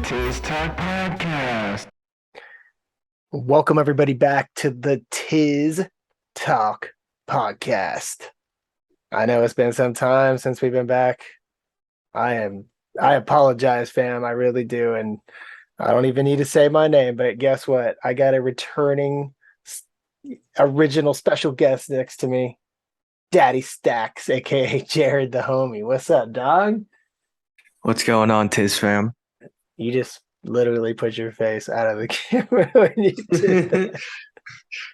TIZZ TALK Podcast. Welcome everybody back to the TIZZ Talk Podcast. I know it's been some time since we've been back. I apologize, fam. I really do. And I don't even need to say my name, but guess what? I got a returning original special guest next to me. Daddystaxx, aka Jared the homie. What's up, dog? What's going on, TIZZ fam? You just literally put your face out of the camera when you did that.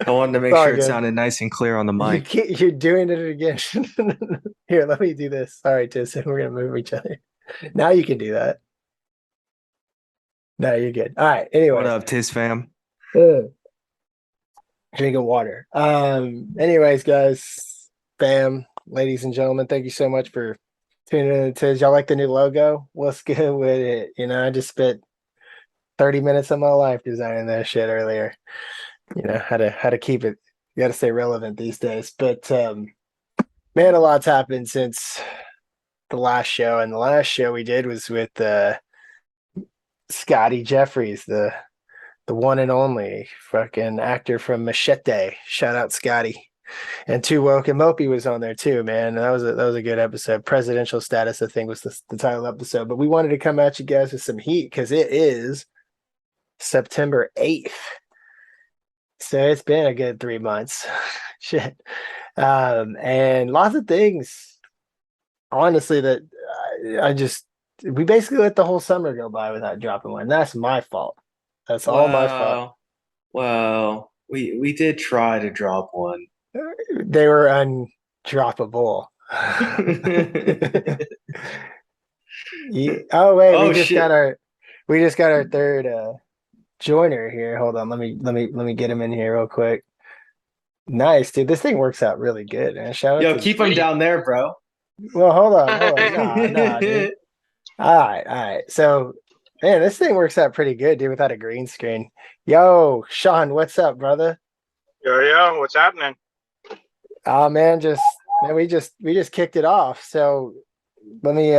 I wanted to make It's all sure it good. sounded nice and clear on the mic. You're doing it again. Here, let me do this. All right, Tiz, we're gonna move each other. Now you can do that. No, you're good. All right. Anyway, What up, TIZZ fam? drinking water. Anyways, guys, fam, ladies and gentlemen, thank you so much for tuning in to Tiz. Y'all like the new logo? What's good with it? You know, I just spent 30 minutes of my life designing that shit earlier. You know, how to keep it. You got to stay relevant these days. But man, a lot's happened since the last show, and the last show we did was with Scotty Jeffries, the one and only fucking actor from Machete. Shout out Scotty. And Too Woke and Mopey was on there too, man. That was a good episode. Presidential Status, I think, was the title episode. But we wanted to come at you guys with some heat because it is September 8th. So it's been a good 3 months. Shit. And lots of things, honestly, that we basically let the whole summer go by without dropping one. That's my fault. That's all my fault. Well, we did try to drop one. They were undroppable. Oh wait, Oh, we just shit. got our third joiner here. Hold on, let me get him in here real quick. Nice, dude. This thing works out really good, man. Shout out Yo, to keep him down there, bro. Well, hold on. Nah, dude. All right. So, man, this thing works out pretty good, dude, without a green screen. Yo, Sean, what's up, brother? Yo, what's happening? Oh man, we just kicked it off. So let me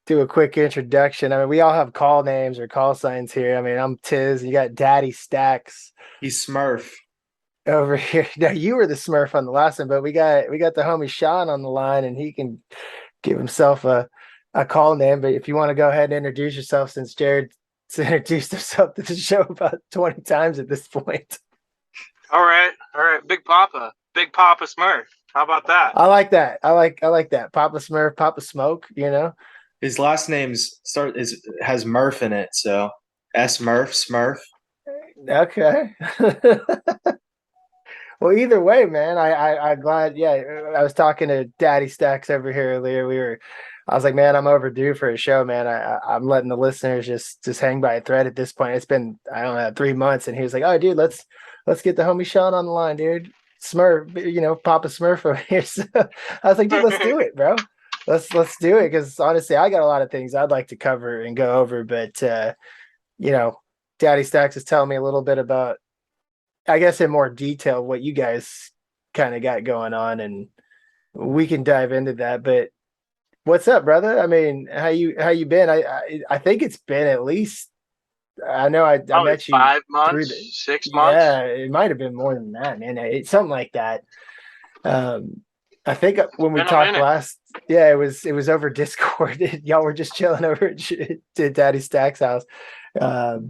do a quick introduction. I mean, we all have call names or call signs here. I mean, I'm Tiz. You got Daddystaxx He's Smurf. over here. Now you were the Smurf on the last one, but we got the homie Sean on the line, and he can give himself a call name. But if you want to go ahead and introduce yourself, since Jared's introduced himself to the show about 20 times at this point. All right, Big Papa Smurf. How about that? I like that. I like that. Papa Smurf, Papa Smoke, you know. His last name's has Murph in it, so Smurf. Okay. Well, either way, man, I'm glad. Yeah, I was talking to Daddystaxx over here earlier. I was like, man, I'm overdue for a show, man. I'm letting the listeners just hang by a thread at this point. It's been, I don't know, 3 months, and he was like, oh, dude, let's get the homie Sean on the line, dude. Smurf, you know, Papa Smurf over here. So I was like, dude, let's do it, bro. Let's do it, because honestly, I got a lot of things I'd like to cover and go over, but you know, Daddystaxx is telling me a little bit about, I guess, in more detail what you guys kind of got going on, and we can dive into that. But what's up, brother? I mean, how you been? I think it's been at least, I know I met you 5 months, 6 months. Yeah, it might have been more than that, man. It's something like that. I think when we talked last, yeah, it was over Discord. Y'all were just chilling over at Daddystaxx house. But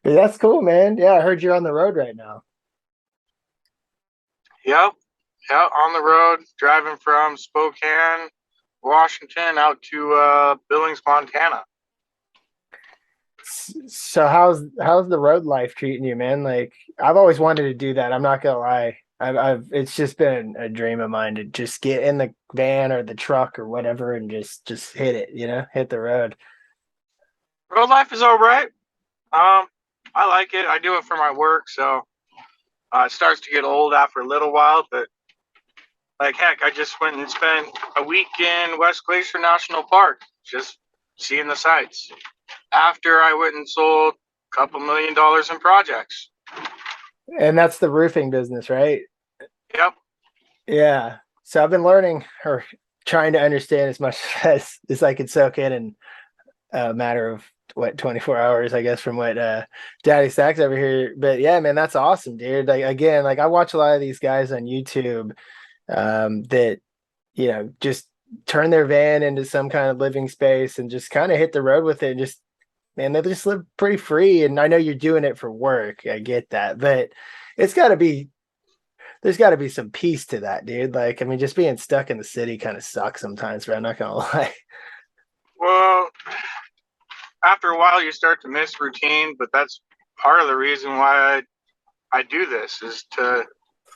that's cool, man. Yeah, I heard you're on the road right now. Yep, on the road, driving from Spokane, Washington, out to Billings, Montana. So how's the road life treating you, man? Like, I've always wanted to do that. I'm not gonna lie. I've it's just been a dream of mine to just get in the van or the truck or whatever and just hit it, you know, hit the road. Road life is all right. I like it. I do it for my work, so it starts to get old after a little while. But like heck, I just went and spent a week in West Glacier National Park, just seeing the sights. After I went and sold a couple $1 million in projects. And that's the roofing business, right? Yep. Yeah. So I've been learning or trying to understand as much as I could soak in. And a matter of 24 hours, I guess, from what Daddystaxx over here. But yeah, man, that's awesome, dude. Like again, like I watch a lot of these guys on YouTube that just turn their van into some kind of living space and just kind of hit the road with it and just man, they just live pretty free. And I know you're doing it for work. I get that, but there's got to be some peace to that, dude. Like, I mean, just being stuck in the city kind of sucks sometimes, but I'm not gonna lie. Well, after a while, you start to miss routine, but that's part of the reason why I do this is to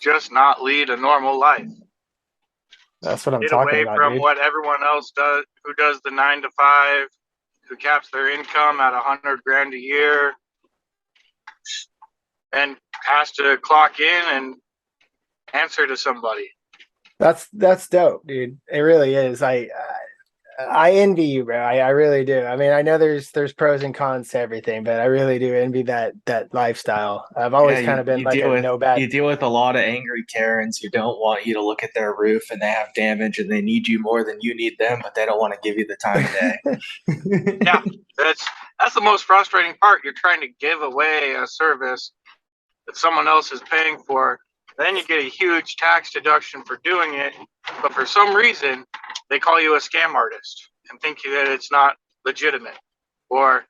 just not lead a normal life. That's what I'm Get talking away about, from dude. what everyone else does, who does the 9 to 5, who caps their income at $100,000 a year, and has to clock in and answer to somebody. That's dope, dude. It really is. I envy you, bro. I really do. I mean, I know there's pros and cons to everything, but I really do envy that lifestyle. I've always kind of been like a no bad. You deal with a lot of angry Karens who don't want you to look at their roof and they have damage and they need you more than you need them, but they don't want to give you the time of day. Yeah, that's the most frustrating part. You're trying to give away a service that someone else is paying for. Then you get a huge tax deduction for doing it, but for some reason they call you a scam artist and think that it's not legitimate, or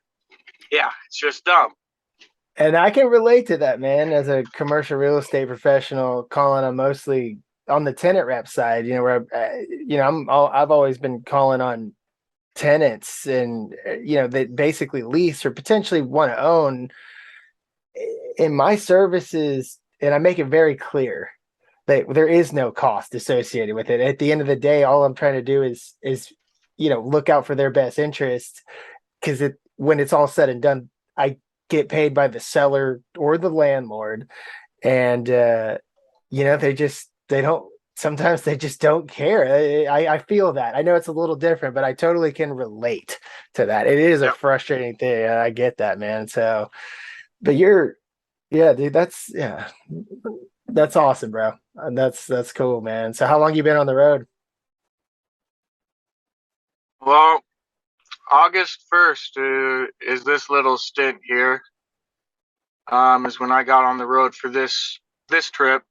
it's just dumb. And I can relate to that, man. As a commercial real estate professional, calling on mostly on the tenant rep side, where I've always been calling on tenants, and that basically lease or potentially want to own. In my services, and I make it very clear that there is no cost associated with it. At the end of the day, all I'm trying to do is look out for their best interest, because when it's all said and done, I get paid by the seller or the landlord, and sometimes they just don't care. I feel that. I know it's a little different, but I totally can relate to that. It is a frustrating thing. I get that, man. So, but yeah, dude, that's awesome, bro. That's cool, man. So how long you been on the road? Well, August 1st is this little stint here. Is when I got on the road for this trip.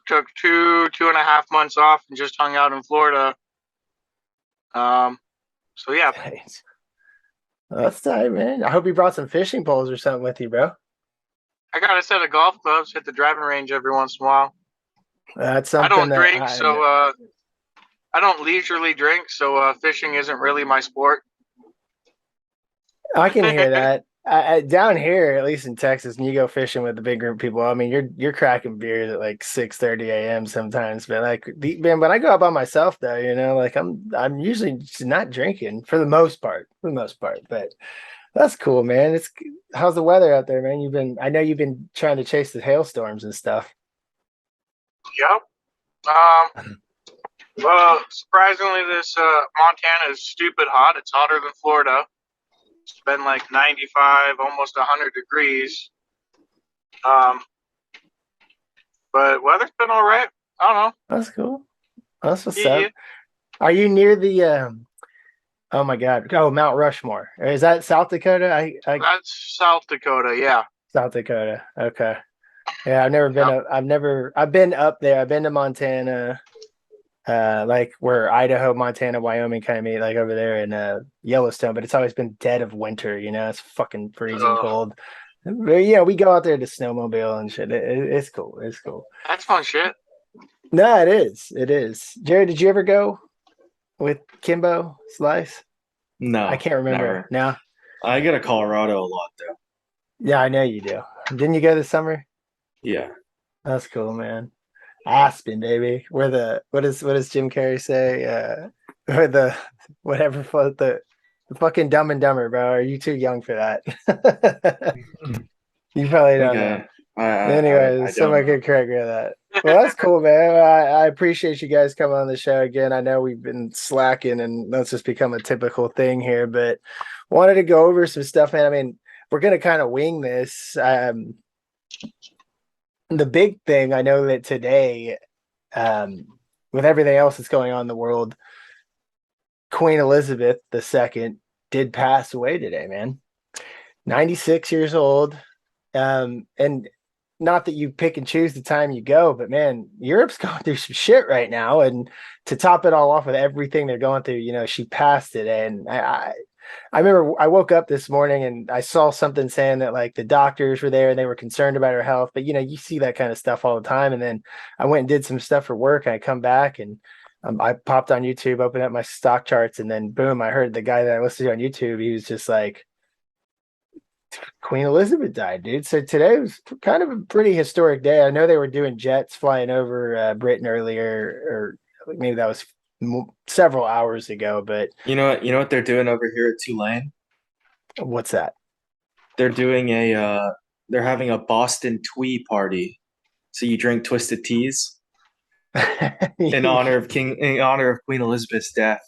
Took 2.5 months off and just hung out in Florida. So yeah. Nice. That's tight, man. I hope you brought some fishing poles or something with you, bro. I got a set of golf clubs. Hit the driving range every once in a while. That's something I don't drink, so I don't leisurely drink, so fishing isn't really my sport. I can hear that. Down here, at least in Texas, and you go fishing with the big group of people, I mean, you're cracking beers at like 6:30 a.m. sometimes. But like, man, when I go out by myself, though, like I'm usually just not drinking for the most part. But that's cool, man. How's the weather out there, man? I know you've been trying to chase the hailstorms and stuff. Yep. Well, surprisingly, this Montana is stupid hot. It's hotter than Florida. It's been like 95, almost 100 degrees. But weather's been all right. I don't know. That's cool. That's what's up. Are you near the oh my God! Oh, Mount Rushmore. Is that South Dakota? That's South Dakota. Yeah. South Dakota. Okay. Yeah, I've never been I've been up there. I've been to Montana, like where Idaho, Montana, Wyoming kind of meet, like over there in Yellowstone, but it's always been dead of winter, it's fucking freezing cold. But, yeah, we go out there to snowmobile and shit. It's cool. It's cool. That's fun shit. No, it is. It is. Jared, did you ever go with Kimbo Slice? No. I can't remember. Never. No. I go to Colorado a lot though. Yeah, I know you do. Didn't you go this summer? Yeah. That's cool, man. Aspen, baby. Where what does Jim Carrey say? Where the whatever float the fucking Dumb and Dumber, bro. Are you too young for that? You probably don't know. Anyways, someone could correct me on that. Well, that's cool, man. I appreciate you guys coming on the show again. I know we've been slacking and that's just become a typical thing here, but wanted to go over some stuff, man. I mean, we're gonna kind of wing this. The big thing, I know that today, with everything else that's going on in the world, Queen Elizabeth II did pass away today, man. 96 years old. And not that you pick and choose the time you go, but man, Europe's going through some shit right now. And to top it all off with everything they're going through, she passed today. And I remember I woke up this morning and I saw something saying that like the doctors were there and they were concerned about her health. But you see that kind of stuff all the time. And then I went and did some stuff for work and I come back and I popped on YouTube, opened up my stock charts, and then boom, I heard the guy that I listened to on YouTube. He was just like, Queen Elizabeth died, dude. So today was kind of a pretty historic day. I know they were doing jets flying over Britain earlier, or maybe that was several hours ago. But You know what they're doing over here at Tulane? what's that? They're doing they're having a Boston Twee party. So you drink twisted teas in honor of Queen Elizabeth's death.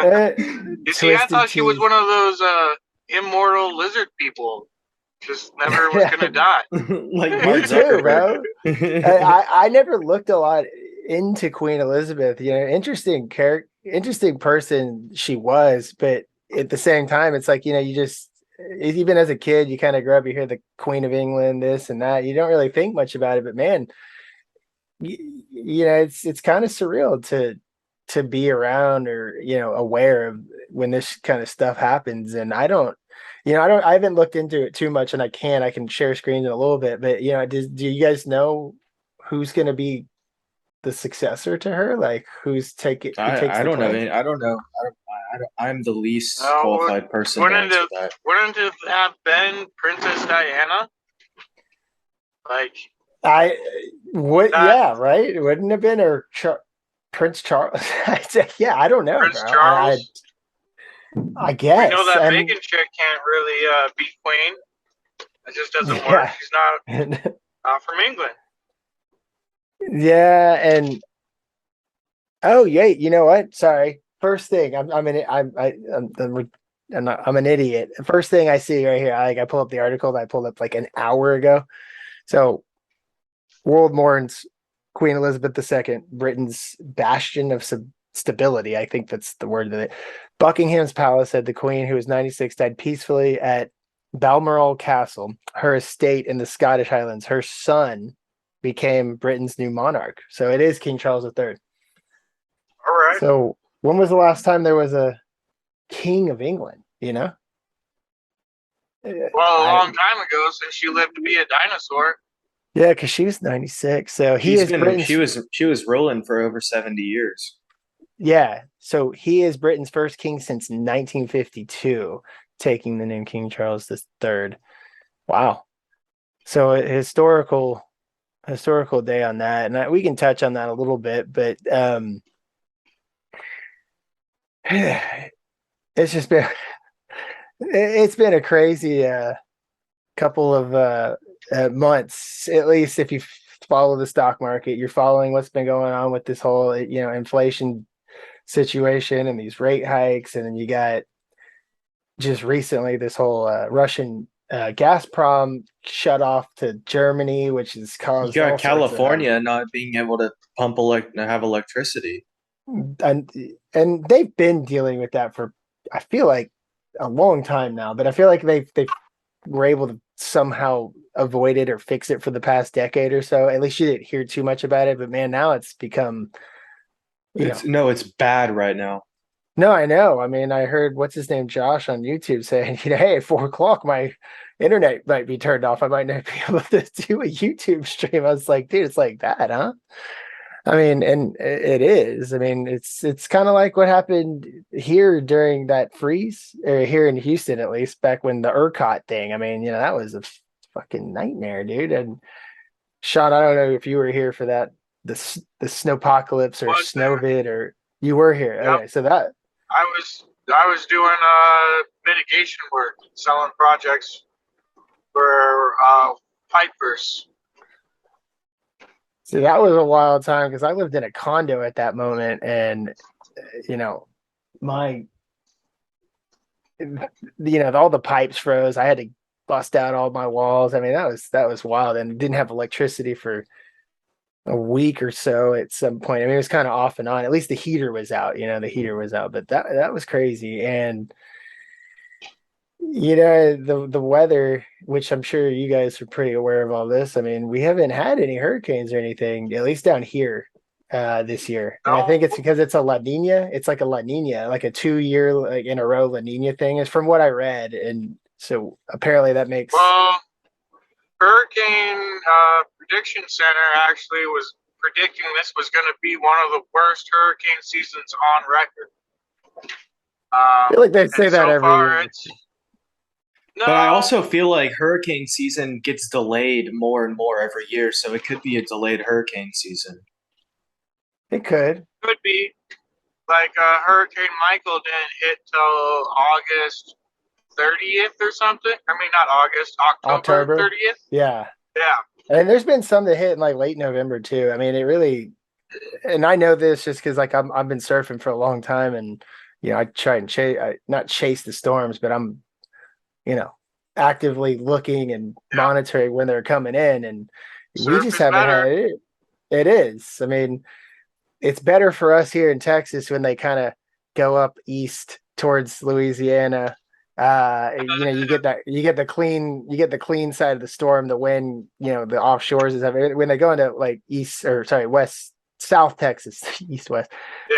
You see, I thought she was one of those immortal lizard people. Just never was gonna die. Like Me Mark too, bro. Zuckerberg. I never looked a lot into Queen Elizabeth. Interesting character, interesting person she was, but at the same time, it's like you just even as a kid, you kind of grow up, you hear the Queen of England, this and that. You don't really think much about it, but man, it's kind of surreal to be around or aware of when this kind of stuff happens. And I haven't looked into it too much, and I can share screens in a little bit, but do you guys know who's going to be the successor to her? Like who's taking I don't know. I don't know. I'm the least qualified person to answer that. Wouldn't it have been Princess Diana? Like yeah, right? It wouldn't have been or Prince Charles. Yeah, I don't know. Prince bro. Charles. I guess. We know that Meghan chick can't really be queen. It just doesn't work. She's not from England. Yeah, and oh yeah, you know what? Sorry. First thing, I'm an idiot. First thing I see right here, I pull up the article that I pulled up like an hour ago. So, world mourns Queen Elizabeth II, Britain's bastion of stability. I think that's the word of it. Buckingham's Palace said the Queen, who was 96, died peacefully at Balmoral Castle, her estate in the Scottish Highlands. Her son became Britain's new monarch. So it is King Charles III. All right. So when was the last time there was a king of England? Well, a long time ago, since she lived to be a dinosaur. Yeah, because she was 96. So she was ruling for over 70 years. Yeah. So he is Britain's first king since 1952, taking the name King Charles III. Wow. So a historical day on that. And we can touch on that a little bit, but it's been a crazy couple of months, at least if you follow the stock market. You're following what's been going on with this whole inflation situation and these rate hikes, and then you got just recently this whole Russian Gazprom shut off to Germany, which has caused you got California not being able to have electricity, and they've been dealing with that for I feel like a long time now, but I feel like they were able to somehow avoid it or fix it for the past decade or so. At least you didn't hear too much about it, but man, now it's become it's bad right now. No, I know. I mean, I heard what's his name, Josh, on YouTube saying, hey, at 4:00 my internet might be turned off. I might not be able to do a YouTube stream. I was like, dude, it's like that, huh? I mean, and it is. I mean, it's kind of like what happened here during that freeze, or here in Houston, at least, back when the ERCOT thing. I mean, that was a fucking nightmare, dude. And Sean, I don't know if you were here for that, the snowpocalypse or snowvid, or you were here. Yep. Okay, so that I was doing mitigation work, selling projects for pipe bursts. See, that was a wild time because I lived in a condo at that moment, and all the pipes froze. I had to bust out all my walls. I mean, that was wild, and didn't have electricity for a week or so at some point. I mean, it was kind of off and on. At least the heater was out, the heater was out, but that was crazy. And the weather, which I'm sure you guys are pretty aware of all this. I mean, we haven't had any hurricanes or anything, at least down here this year. And I think it's because it's a La Nina. It's like a La Nina, like a 2 year like in a row La Nina thing is from what I read. And so apparently that makes Well, Hurricane Prediction Center actually was predicting this was going to be one of the worst hurricane seasons on record. I feel like they say that so every far year. No, But I also feel like hurricane season gets delayed more and more every year, so it could be a delayed hurricane season. It could be. Like Hurricane Michael didn't hit till August 30th or something. I mean, not August, October 30th. Yeah. Yeah. And there's been some that hit in like late November too. I mean, it really, and I know this just because like I've been surfing for a long time, and I try and not chase the storms, but I'm actively looking and monitoring when they're coming in, and we just haven't had it. It is. I mean, it's better for us here in Texas when they kind of go up east towards Louisiana. You get the clean side of the storm. The wind, the offshores is when they go into like south Texas, east west,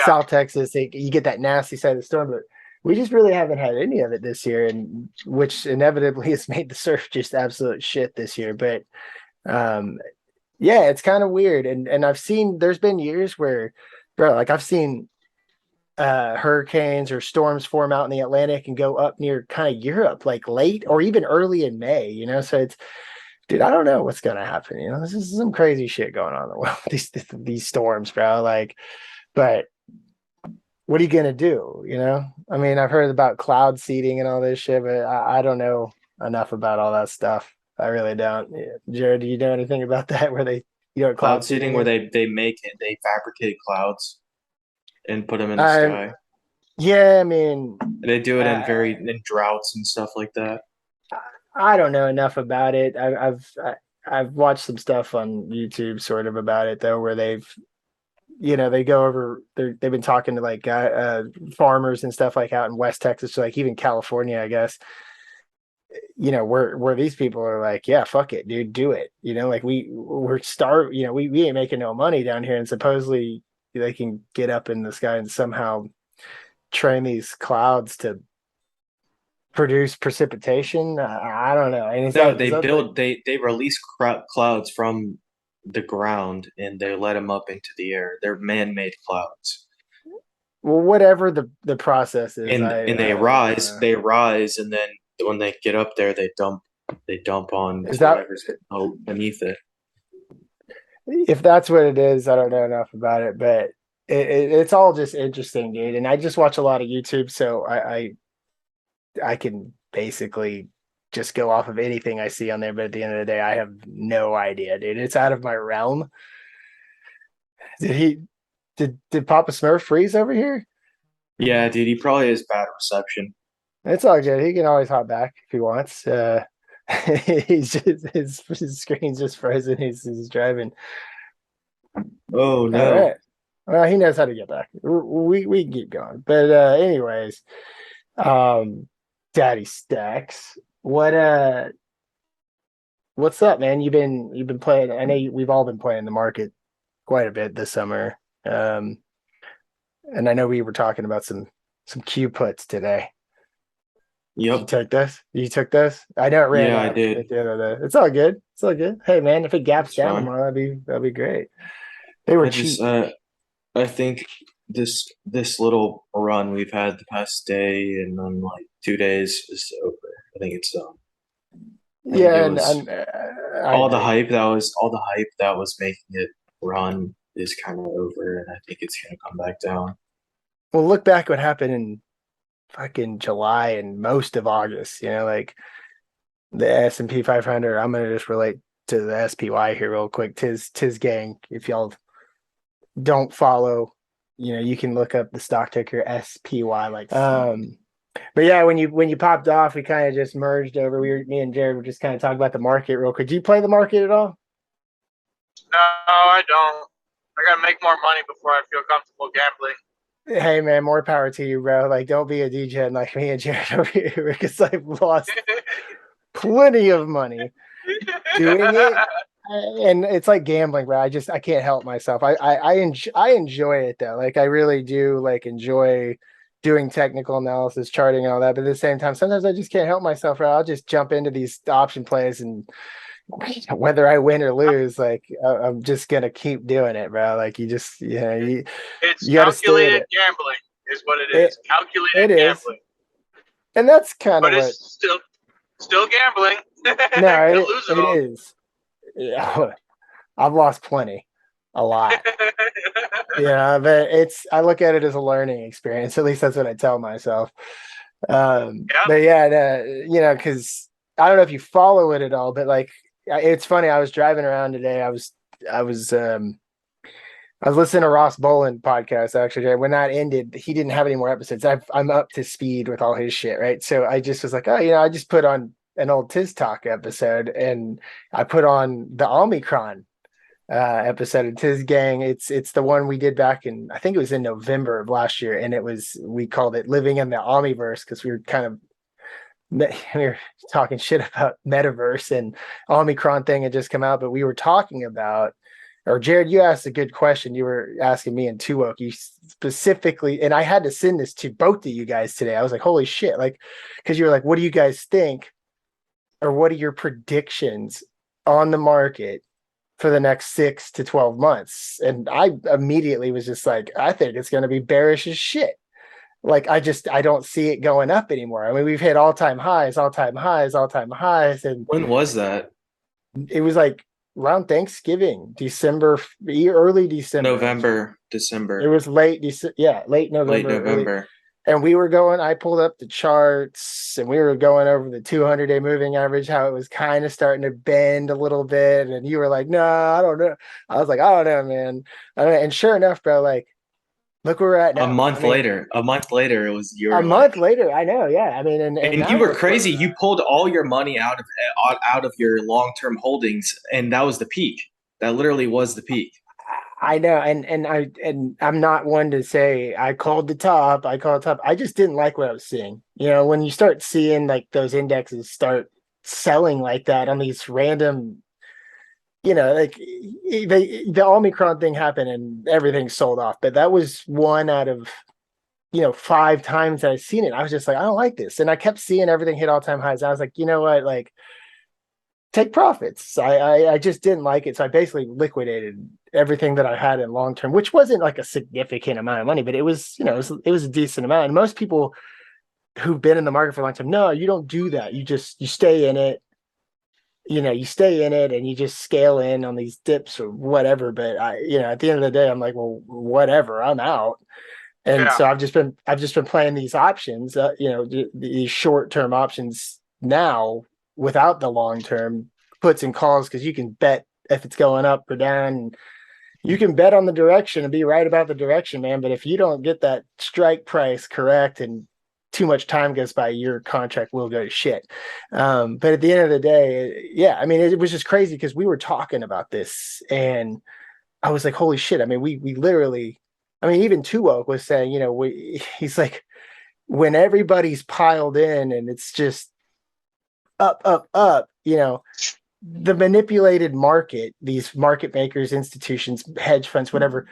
South Texas. You get that nasty side of the storm, but we just really haven't had any of it this year, and which inevitably has made the surf just absolute shit this year. But it's kind of weird, and I've seen there's been years where, bro, like I've seen hurricanes or storms form out in the Atlantic and go up near kind of Europe, like late or even early in May. So it's, dude, I don't know what's gonna happen. This is some crazy shit going on in the world. These storms, bro. Like, but what are you gonna do? I mean, I've heard about cloud seeding and all this shit, but I don't know enough about all that stuff. I really don't. Jared, do you know anything about that? Where they, cloud seeding, where they fabricate clouds and put them in the sky. Yeah, I mean, they do it in droughts and stuff like that. I don't know enough about it. I've watched some stuff on YouTube sort of about it though, where they've they go over. They've been talking to like farmers and stuff like out in West Texas, so like even California, I guess. Where these people are like, yeah, fuck it, dude, do it. Like we're starved. We ain't making no money down here, and supposedly they can get up in the sky and somehow train these clouds to produce precipitation. I don't know. And they release clouds from the ground and they let them up into the air. They're man-made clouds. Well, whatever the process is, and they rise, and then when they get up there, they dump on whatever's beneath it. If that's what it is, I don't know enough about it, but it's all just interesting, dude. And I just watch a lot of YouTube, so I can basically just go off of anything I see on there. But at the end of the day, I have no idea, dude. It's out of my realm. Did Papa Smurf freeze over here? Yeah, dude, he probably has bad reception. It's all good. He can always hop back if he wants. He's just his screen's just frozen. He's driving. Oh no! All right. Well, he knows how to get back. We can keep going. But anyways, Daddystaxx, what's up, man? You've been playing. I know we've all been playing the market quite a bit this summer. And I know we were talking about some Q puts today. Yep. You took this? I know it ran. Yeah, I did. It's all good. It's all good. Hey, man, if it gaps down tomorrow, that'd be great. They were cheap. I think this little run we've had the past day and then like 2 days is over. I think it's done. All the hype that was making it run is kind of over, and I think it's gonna come back down. Well, look back what happened in fucking July and most of August. Like the S&P 500. I'm gonna just relate to the SPY here real quick. TIZZ gang. If y'all don't follow, you can look up the stock ticker SPY. But yeah, when you popped off, we kind of just merged over. Me and Jared were just kind of talking about the market real quick. Do you play the market at all? I don't. I gotta make more money before I feel comfortable gambling. Hey man, more power to you, bro. Like, don't be a DJ like me and Jared over here because I've lost plenty of money doing it. And it's like gambling, bro. I can't help myself. I enjoy it though. Like I really do like enjoy doing technical analysis, charting and all that. But at the same time, sometimes I just can't help myself, bro. I'll just jump into these option plays and whether I win or lose, like I'm just gonna keep doing it, bro. Like you just It's you gotta stay in calculated it. gambling is what it is. Calculated It is. gambling. And that's kind of But what it's still gambling. no, You'll lose it it all. is. Yeah, I've lost plenty, a lot. Yeah, but I look at it as a learning experience. At least that's what I tell myself. Yeah. But yeah, because I don't know if you follow it at all, but like it's funny. I was driving around today. I was listening to Ross Boland podcast actually. When that ended, he didn't have any more episodes. I'm up to speed with all his shit, right? So I just was like, oh, I just put on an old TIZZ Talk episode, and I put on the Omicron episode of TIZZ Gang. It's the one we did back in, I think it was in November of last year, and we called it Living in the Omniverse because we were kind of we were talking shit about metaverse, and Omicron thing had just come out, but we were talking about, or Jared, you asked a good question. You were asking me and Tuok, you specifically, and I had to send this to both of you guys today. I was like, holy shit, like, because you were like, what do you guys think, or what are your predictions on the market for the next 6 to 12 months? And I immediately was just like, I think it's going to be bearish as shit. Like, I don't see it going up anymore. I mean, we've hit all-time highs. And When was that? it was like around Thanksgiving, early December. November, December. It was late December. Yeah, late November. Late November. And I pulled up the charts and we were going over the 200-day moving average, how it was kind of starting to bend a little bit. And you were like, no, I don't know. I was like, I don't know, man. I don't know. And sure enough, bro, like, look where we're at now. A month later, it was your month later. I know. Yeah. I mean, and you were crazy. You pulled all your money out of your long-term holdings, and that was the peak. That literally was the peak. I know, and I'm not one to say I called the top. I just didn't like what I was seeing. When you start seeing like those indexes start selling like that on these random, like the Omicron thing happened and everything sold off. But that was one out of 5 times that I've seen it. I was just like, I don't like this, and I kept seeing everything hit all-time highs. I was like, you know what, like, take profits. I just didn't like it. So I basically liquidated everything that I had in long term, which wasn't like a significant amount of money, but it was, it was a decent amount. And most people who've been in the market for a long time, no, you don't do that. You stay in it. You stay in it and you just scale in on these dips or whatever. But at the end of the day, I'm like, well, whatever, I'm out. And so I've just been playing these options, these short-term options now, without the long-term puts and calls, because you can bet if it's going up or down. You can bet on the direction and be right about the direction, man. But if you don't get that strike price correct and too much time goes by, your contract will go to shit. But at the end of the day, yeah, I mean, it was just crazy because we were talking about this and I was like, holy shit. I mean, we literally, I mean, even Tuok was saying, he's like, when everybody's piled in and it's just up, the manipulated market, these market makers, institutions, hedge funds, whatever,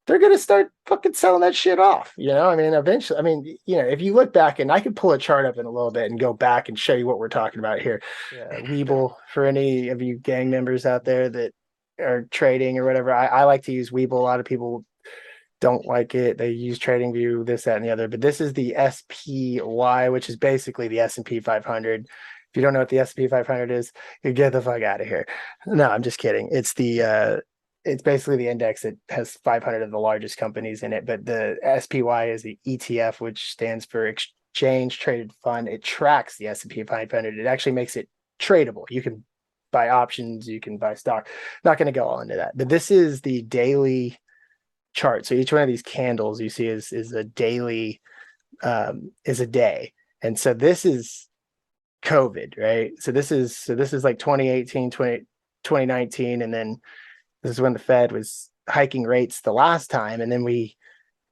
they're going to start fucking selling that shit off. I mean, eventually, if you look back, and I could pull a chart up in a little bit and go back and show you what we're talking about here. Webull, for any of you gang members out there that are trading or whatever, I like to use Webull. A lot of people don't like it. They use TradingView, this, that, and the other. But this is the SPY, which is basically the S&P 500. If you don't know what the S&P 500 is, you get the fuck out of here. No, I'm just kidding. It's it's basically the index that has 500 of the largest companies in it. But the SPY is the ETF, which stands for Exchange Traded Fund. It tracks the S&P 500. It actually makes it tradable. You can buy options, you can buy stock. Not going to go all into that. But this is the daily chart. So each one of these candles you see is a daily, is a day. And so this is COVID, right? So this is like 2018, 2019, and then This is when the Fed was hiking rates the last time, and then we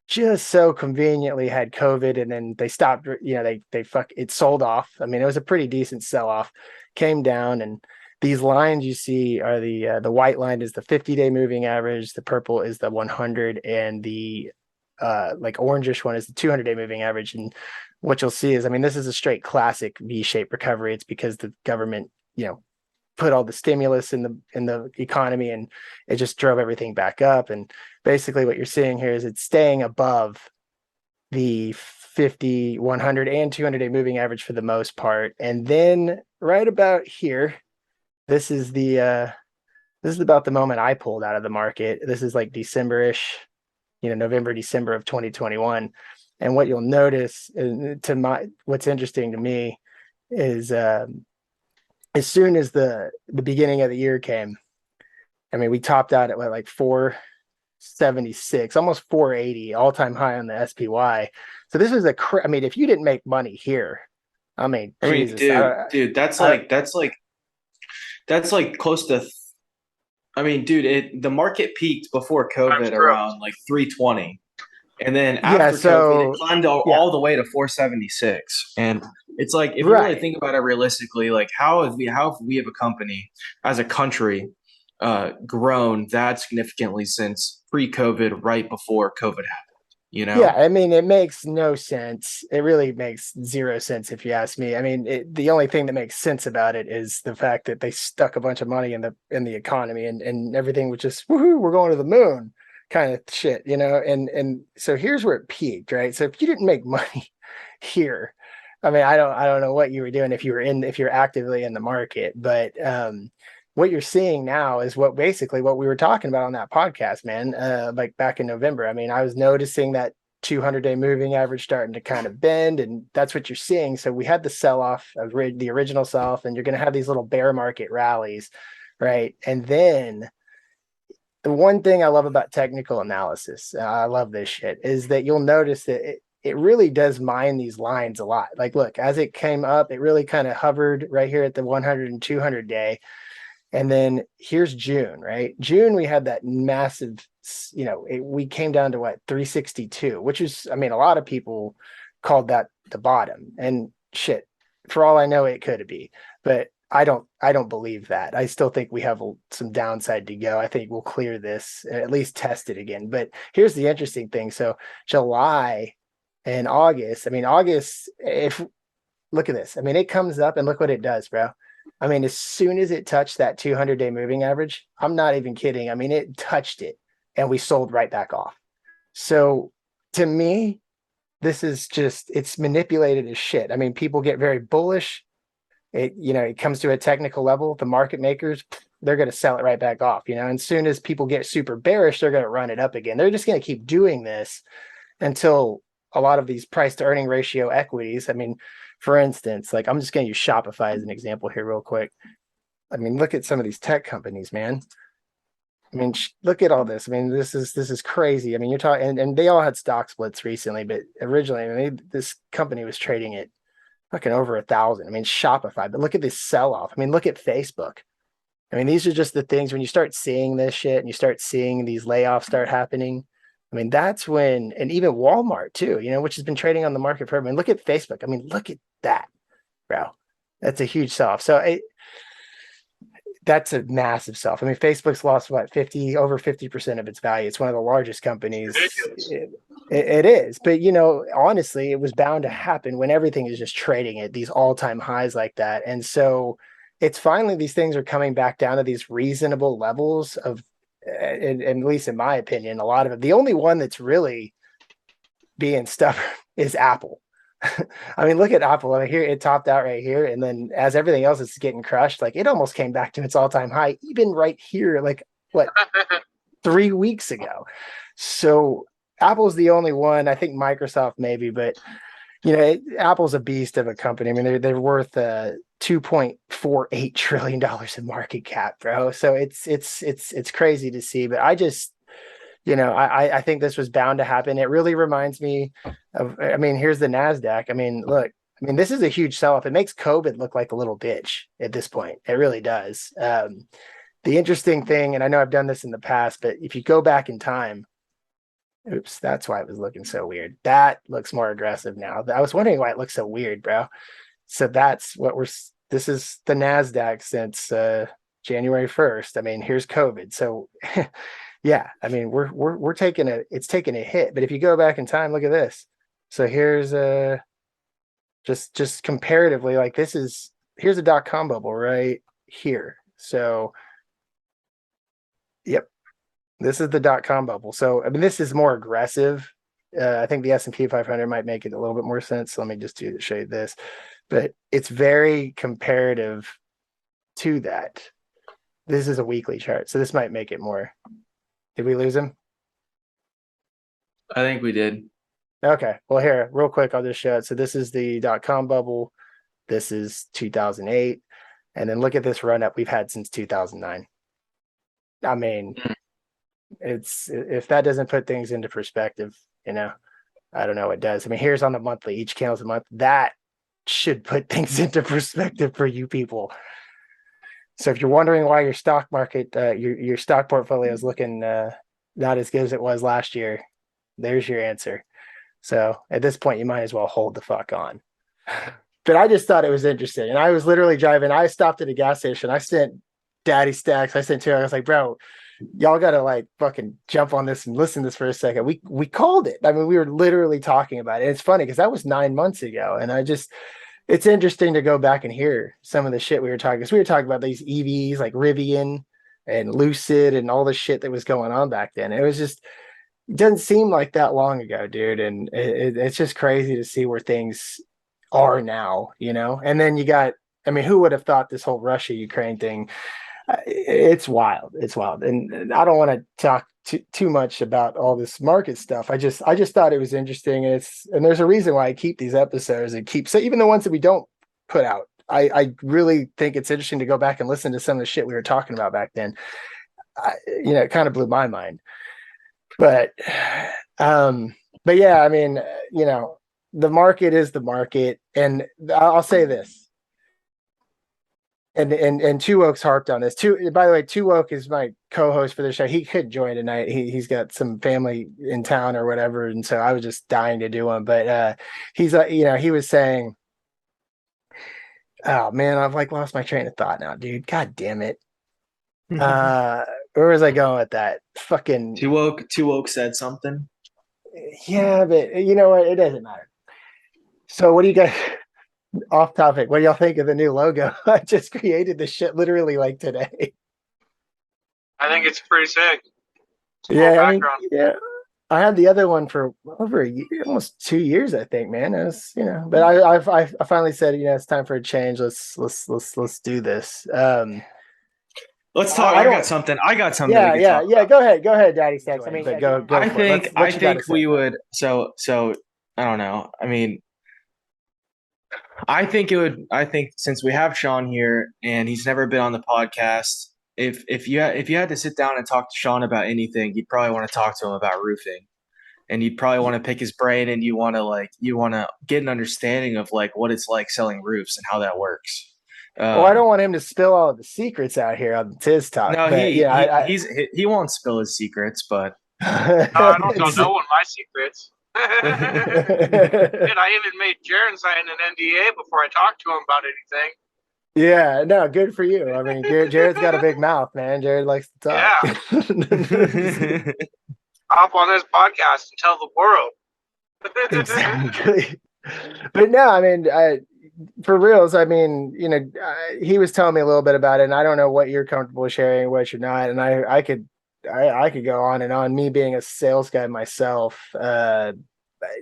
just so conveniently had COVID, and then they stopped. It sold off. I mean, it was a pretty decent sell off, came down, and these lines you see are the white line is the 50-day moving average, the purple is the 100, and the like orangish one is the 200-day moving average. And what you'll see is, I mean, this is a straight classic V-shaped recovery. It's because the government, put all the stimulus in the economy, and it just drove everything back up. And basically what you're seeing here is it's staying above the 50, 100, and 200-day moving average for the most part. And then right about here, this is about the moment I pulled out of the market. This is like December-ish, November, December of 2021. And what you'll notice what's interesting to me is as soon as the beginning of the year came, I mean, we topped out at like 476, almost 480, all-time high on the SPY. So this is I mean, if you didn't make money here, Jesus, dude, that's like close to. I mean, dude, the market peaked before COVID around like 320. And then after COVID, it climbed all the way to 476. And it's like, if you really think about it realistically, like how have we have a company as a country grown that significantly since pre-COVID, right before COVID happened? Yeah, I mean, it makes no sense. It really makes zero sense if you ask me. I mean, the only thing that makes sense about it is the fact that they stuck a bunch of money in the economy, and everything was just, woohoo, we're going to the moon kind of shit, and so here's where it peaked, right? So if you didn't make money here, I mean, I don't know what you were doing if you're actively in the market, but what you're seeing now is what we were talking about on that podcast, man, like back in November. I mean, I was noticing that 200-day moving average starting to kind of bend, and that's what you're seeing. So we had the sell-off of the original sell-off, and you're going to have these little bear market rallies, right? And then the one thing I love about technical analysis, I love this shit, is that you'll notice that it really does mine these lines a lot. Like, look, as it came up, it really kind of hovered right here at the 100 and 200 day. And then here's June, right? June, we had that massive, we came down to 362, which is, I mean, a lot of people called that the bottom. And shit, for all I know, it could be, but I don't believe that. I still think we have some downside to go. I think we'll clear this, at least test it again. But here's the interesting thing. So July and August, look at this. I mean, it comes up and look what it does, bro. I mean, as soon as it touched that 200-day moving average, I'm not even kidding. I mean, it touched it and we sold right back off. So to me, this is just, it's manipulated as shit. I mean, people get very bullish. It comes to a technical level, the market makers, they're going to sell it right back off, and as soon as people get super bearish, they're going to run it up again. They're just going to keep doing this until a lot of these price to earning ratio equities. I mean, for instance, like I'm just going to use Shopify as an example here real quick. I mean, look at some of these tech companies, man. I mean, look at all this. I mean, this is crazy. I mean, you're talking, and they all had stock splits recently, but originally, I mean, this company was trading at fucking over 1,000. I mean, Shopify, but look at this sell-off. I mean, look at Facebook. I mean, these are just the things when you start seeing this shit and you start seeing these layoffs start happening. I mean, that's when, and even Walmart too, which has been trading on the market forever. I mean, look at Facebook. I mean, look at that, bro. That's a huge sell-off. So that's a massive sell-off. I mean, Facebook's lost over 50% of its value. It's one of the largest companies. It is, but honestly, it was bound to happen when everything is just trading at these all-time highs like that. And so it's finally, these things are coming back down to these reasonable levels of, and at least in my opinion, a lot of it. The only one that's really being stubborn is Apple. I mean, look at Apple. I mean, here it topped out right here, and then as everything else is getting crushed, like it almost came back to its all-time high, even right here, like what 3 weeks ago. So Apple's the only one. I think Microsoft maybe, but Apple's a beast of a company. I mean, they're worth $2.48 trillion in market cap, bro. So it's crazy to see. But I just, I think this was bound to happen. It really reminds me of, I mean, here's the NASDAQ. I mean, look, I mean, this is a huge sell-off. It makes COVID look like a little bitch at this point. It really does. The interesting thing, and I know I've done this in the past, but if you go back in time, oops, that's why it was looking so weird. That looks more aggressive now. I was wondering why it looks so weird, bro. So that's what this is the NASDAQ since January 1st. I mean, here's COVID. So yeah, I mean, we're taking it's taking a hit. But if you go back in time, look at this. So here's just comparatively, like here's a dot-com bubble right here. So yep, this is the dot-com bubble. So I mean, this is more aggressive. I think the S&P 500 might make it a little bit more sense. So let me just show you this, but it's very comparative to that. This is a weekly chart, so this might make it more. Did we lose him? I think we did. Okay. Well, here, real quick, I'll just show it. So this is the dot-com bubble. This is 2008. And then look at this run up we've had since 2009. I mean, if that doesn't put things into perspective, I don't know what does. I mean, here's on the monthly, each candle's a month. That should put things into perspective for you people. So if you're wondering why your stock market, your stock portfolio is looking not as good as it was last year, there's your answer. So at this point, you might as well hold the fuck on. But I just thought it was interesting. And I was literally driving. I stopped at a gas station. I sent Daddystaxx. I sent I was like, bro, y'all got to like fucking jump on this and listen to this for a second. We called it. I mean, we were literally talking about it. It's funny because that was 9 months ago. And it's interesting to go back and hear some of the shit we were talking. Because we were talking about these EVs like Rivian and Lucid and all the shit that was going on back then. It was just, it doesn't seem like that long ago, dude. And it's just crazy to see where things are now, and then you got, I mean, who would have thought this whole Russia-Ukraine thing? It's wild. And I don't want to talk too much about all this market stuff. I just thought it was interesting. And there's a reason why I keep these episodes and so even the ones that we don't put out, I really think it's interesting to go back and listen to some of the shit we were talking about back then. It kind of blew my mind, but yeah, I mean, the market is the market. And I'll say this, and Two Oaks harped on this. By the way, Two Oak is my co-host for the show. He could join tonight. He's got some family in town or whatever. And so I was just dying to do him, but he's he was saying, oh man, I've like lost my train of thought now, dude. God damn it. Where was I going with that? Fucking Two Oak said something. Yeah, but you know what? It doesn't matter. So what do you guys, off topic, what do y'all think of the new logo? I just created this shit literally like today. I think it's pretty sick. Yeah, I had the other one for over a year, almost 2 years, I think, man. It was, but I finally said, it's time for a change. Let's do this. Let's talk. I got something. Yeah. Go ahead, Daddystaxx. I mean, but go. I think we would. So I don't know. I mean, I think since we have Sean here and he's never been on the podcast, if you had to sit down and talk to Sean about anything, you'd probably want to talk to him about roofing, and you'd probably want to pick his brain, and you want to get an understanding of like what it's like selling roofs and how that works. Well, I don't want him to spill all of the secrets out here on TIZZ Talk. No, he won't spill his secrets, but I don't tell no one my secrets. And I even made Jared sign an NDA before I talked to him about anything. Yeah, no, good for you. I mean, Jared's got a big mouth, man. Jared likes to talk. Yeah. Hop on this podcast and tell the world. Exactly. But no, I mean, for reals, I mean, he was telling me a little bit about it, and I don't know what you're comfortable sharing, what you're not. And I could go on and on, me being a sales guy myself, but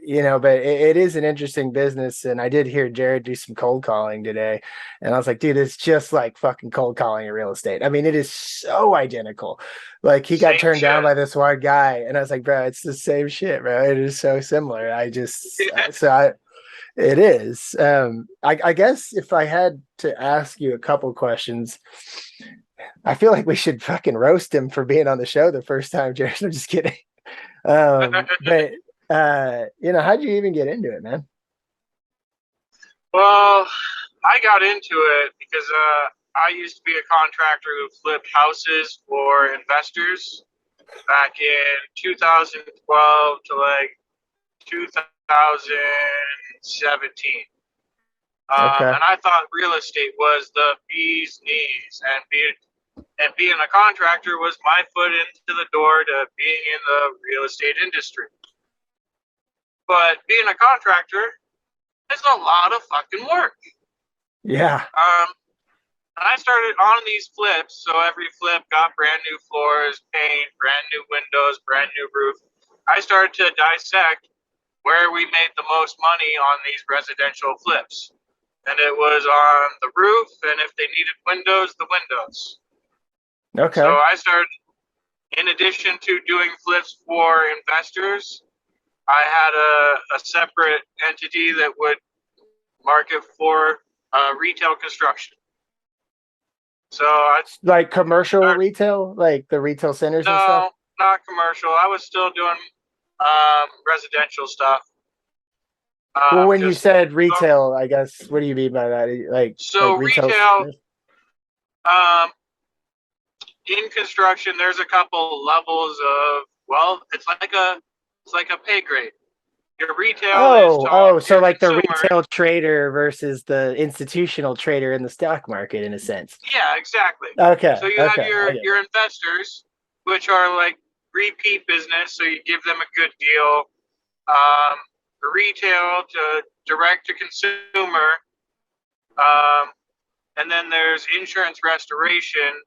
it is an interesting business. And I did hear Jared do some cold calling today, and I was like, dude, it's just like fucking cold calling in real estate. I mean, it is so identical. Like he got turned down by this one guy, and I was like, bro, it's the same shit, bro. It is so similar. It is. I guess if I had to ask you a couple questions, I feel like we should fucking roast him for being on the show the first time, Jared. I'm just kidding. But how'd you even get into it, man? Well, I got into it because I used to be a contractor who flipped houses for investors back in 2012 to like 2017. Okay. And I thought real estate was the bee's knees, and being a contractor was my foot into the door to being in the real estate industry. But being a contractor is a lot of fucking work. Yeah. I started on these flips, so every flip got brand new floors, paint, brand new windows, brand new roof. I started to dissect where we made the most money on these residential flips. And it was on the roof, and if they needed windows, the windows. Okay. So I started, in addition to doing flips for investors, I had a separate entity that would market for retail construction. So like commercial retail, like the retail centers and stuff? No, not commercial. I was still doing residential stuff. Well, when you said retail, I guess, what do you mean by that? Like retail, in construction, there's a couple levels of, well, it's like a pay grade. Your retail so like the retail trader versus the institutional trader in the stock market, in a sense. Yeah, exactly. Okay. So you have your investors, which are like repeat business, so you give them a good deal. Retail to direct to consumer, and then there's insurance restoration,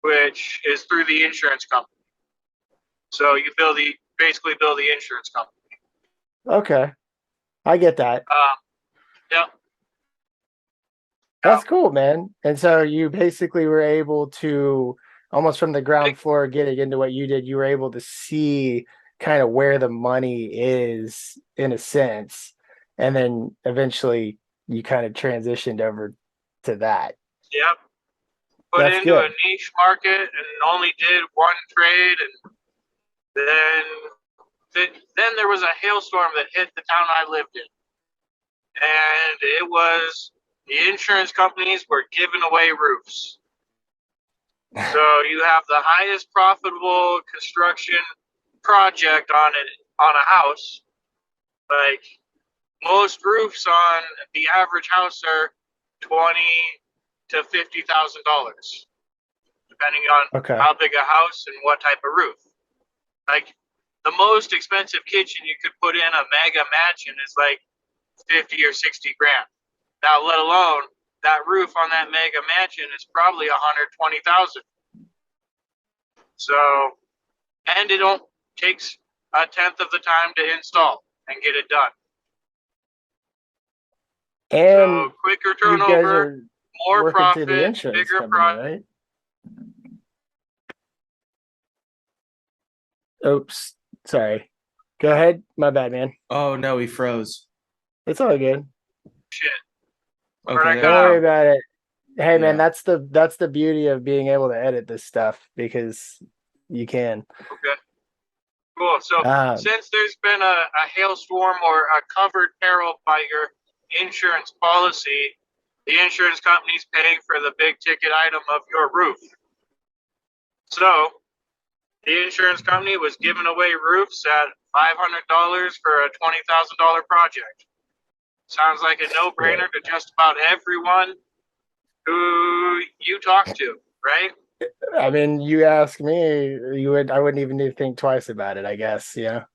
which is through the insurance company. So you basically bill the insurance company. Okay, I get that. Yeah. That's cool, man. And so you basically were able to, almost from the ground floor, getting into what you did, you were able to see kind of where the money is, in a sense, and then eventually you kind of transitioned over to that. Yep. Put into a niche market and only did one trade, and then there was a hailstorm that hit the town I lived in, and it was the insurance companies were giving away roofs. So you have the highest profitable construction project on a house. Like, most roofs on the average house are $20,000 to $50,000, depending on how big a house and what type of roof. Like, the most expensive kitchen you could put in a mega mansion is like 50 or 60 grand. Now, let alone that roof on that mega mansion is probably 120,000. So, and it takes a tenth of the time to install and get it done. And so quicker turnover, more profit, bigger profit. Right? Oops, sorry. Go ahead. My bad, man. Oh no, he froze. It's all good. Shit. Okay, don't worry about it. Hey, man, that's the beauty of being able to edit this stuff, because you can. Okay. Cool. So since there's been a hailstorm or a covered peril by your insurance policy, the insurance company's paying for the big ticket item of your roof. So the insurance company was giving away roofs at $500 for a $20,000 project. Sounds like a no-brainer to just about everyone who you talk to, right? I mean, you ask me, I wouldn't even need to think twice about it, I guess, Yeah.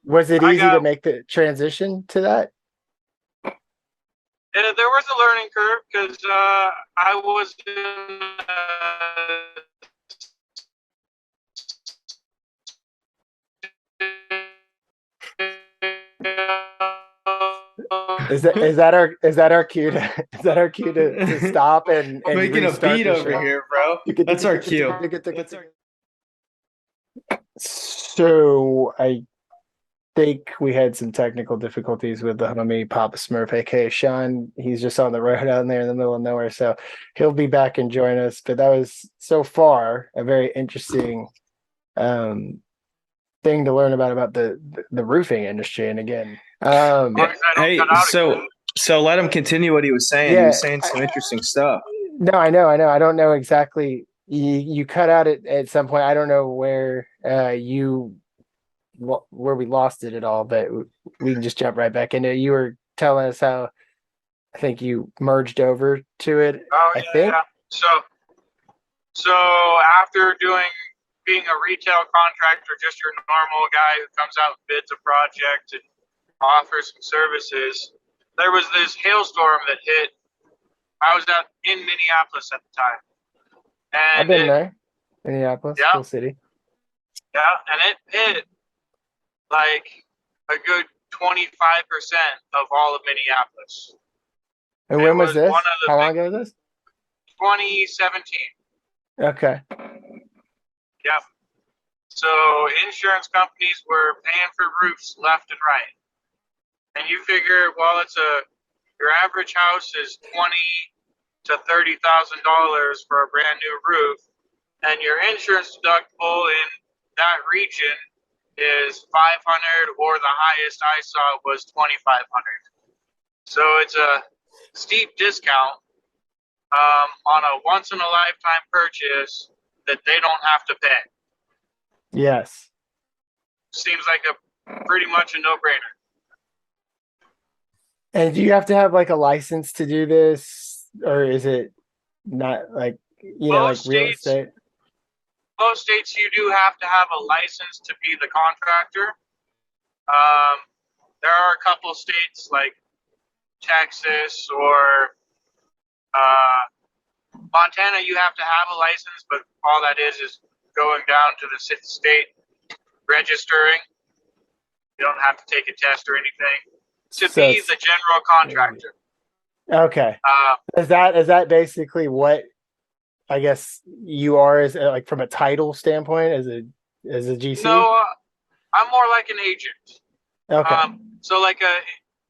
Was it easy to make the transition to that? There was a learning curve, because I was in Is that our cue to stop and making a beat over here, bro? That's our cue. So I think we had some technical difficulties with the homie Papa Smurf, aka Sean. He's just on the road out there in the middle of nowhere, so he'll be back and join us. But that was so far a very interesting thing to learn about the roofing industry. And again, hey, so So let him continue what he was saying. Yeah, he was saying some interesting stuff. No, I know. I don't know exactly. You cut out at some point. I don't know where where we lost it at all, but we can just jump right back into it. You were telling us how I think you merged over to it. Oh I yeah, think. yeah. So after being a retail contractor, just your normal guy who comes out and bids a project and offers some services, there was this hailstorm that hit. I was in Minneapolis at the time, and I've been there, Minneapolis, yeah, cool city. yeah, and it hit like a good 25% of all of Minneapolis. And when was this? How long ago was this? 2017. Okay. Yep. So insurance companies were paying for roofs left and right. And you figure, well, your average house is $20,000 to $30,000 for a brand new roof, and your insurance deductible in that region is $500, or the highest I saw was $2,500. So it's a steep discount on a once in a lifetime purchase that they don't have to pay. Yes. Seems like a pretty much a no-brainer. And do you have to have like a license to do this, or is it not like like real estate? Most states you do have to have a license to be the contractor. There are a couple states like Texas or Montana, you have to have a license, but all that is going down to the state registering. You don't have to take a test or anything to be the general contractor. Okay. Is that basically what I guess you are, as like from a title standpoint, as a GC? No, I'm more like an agent. Okay. So like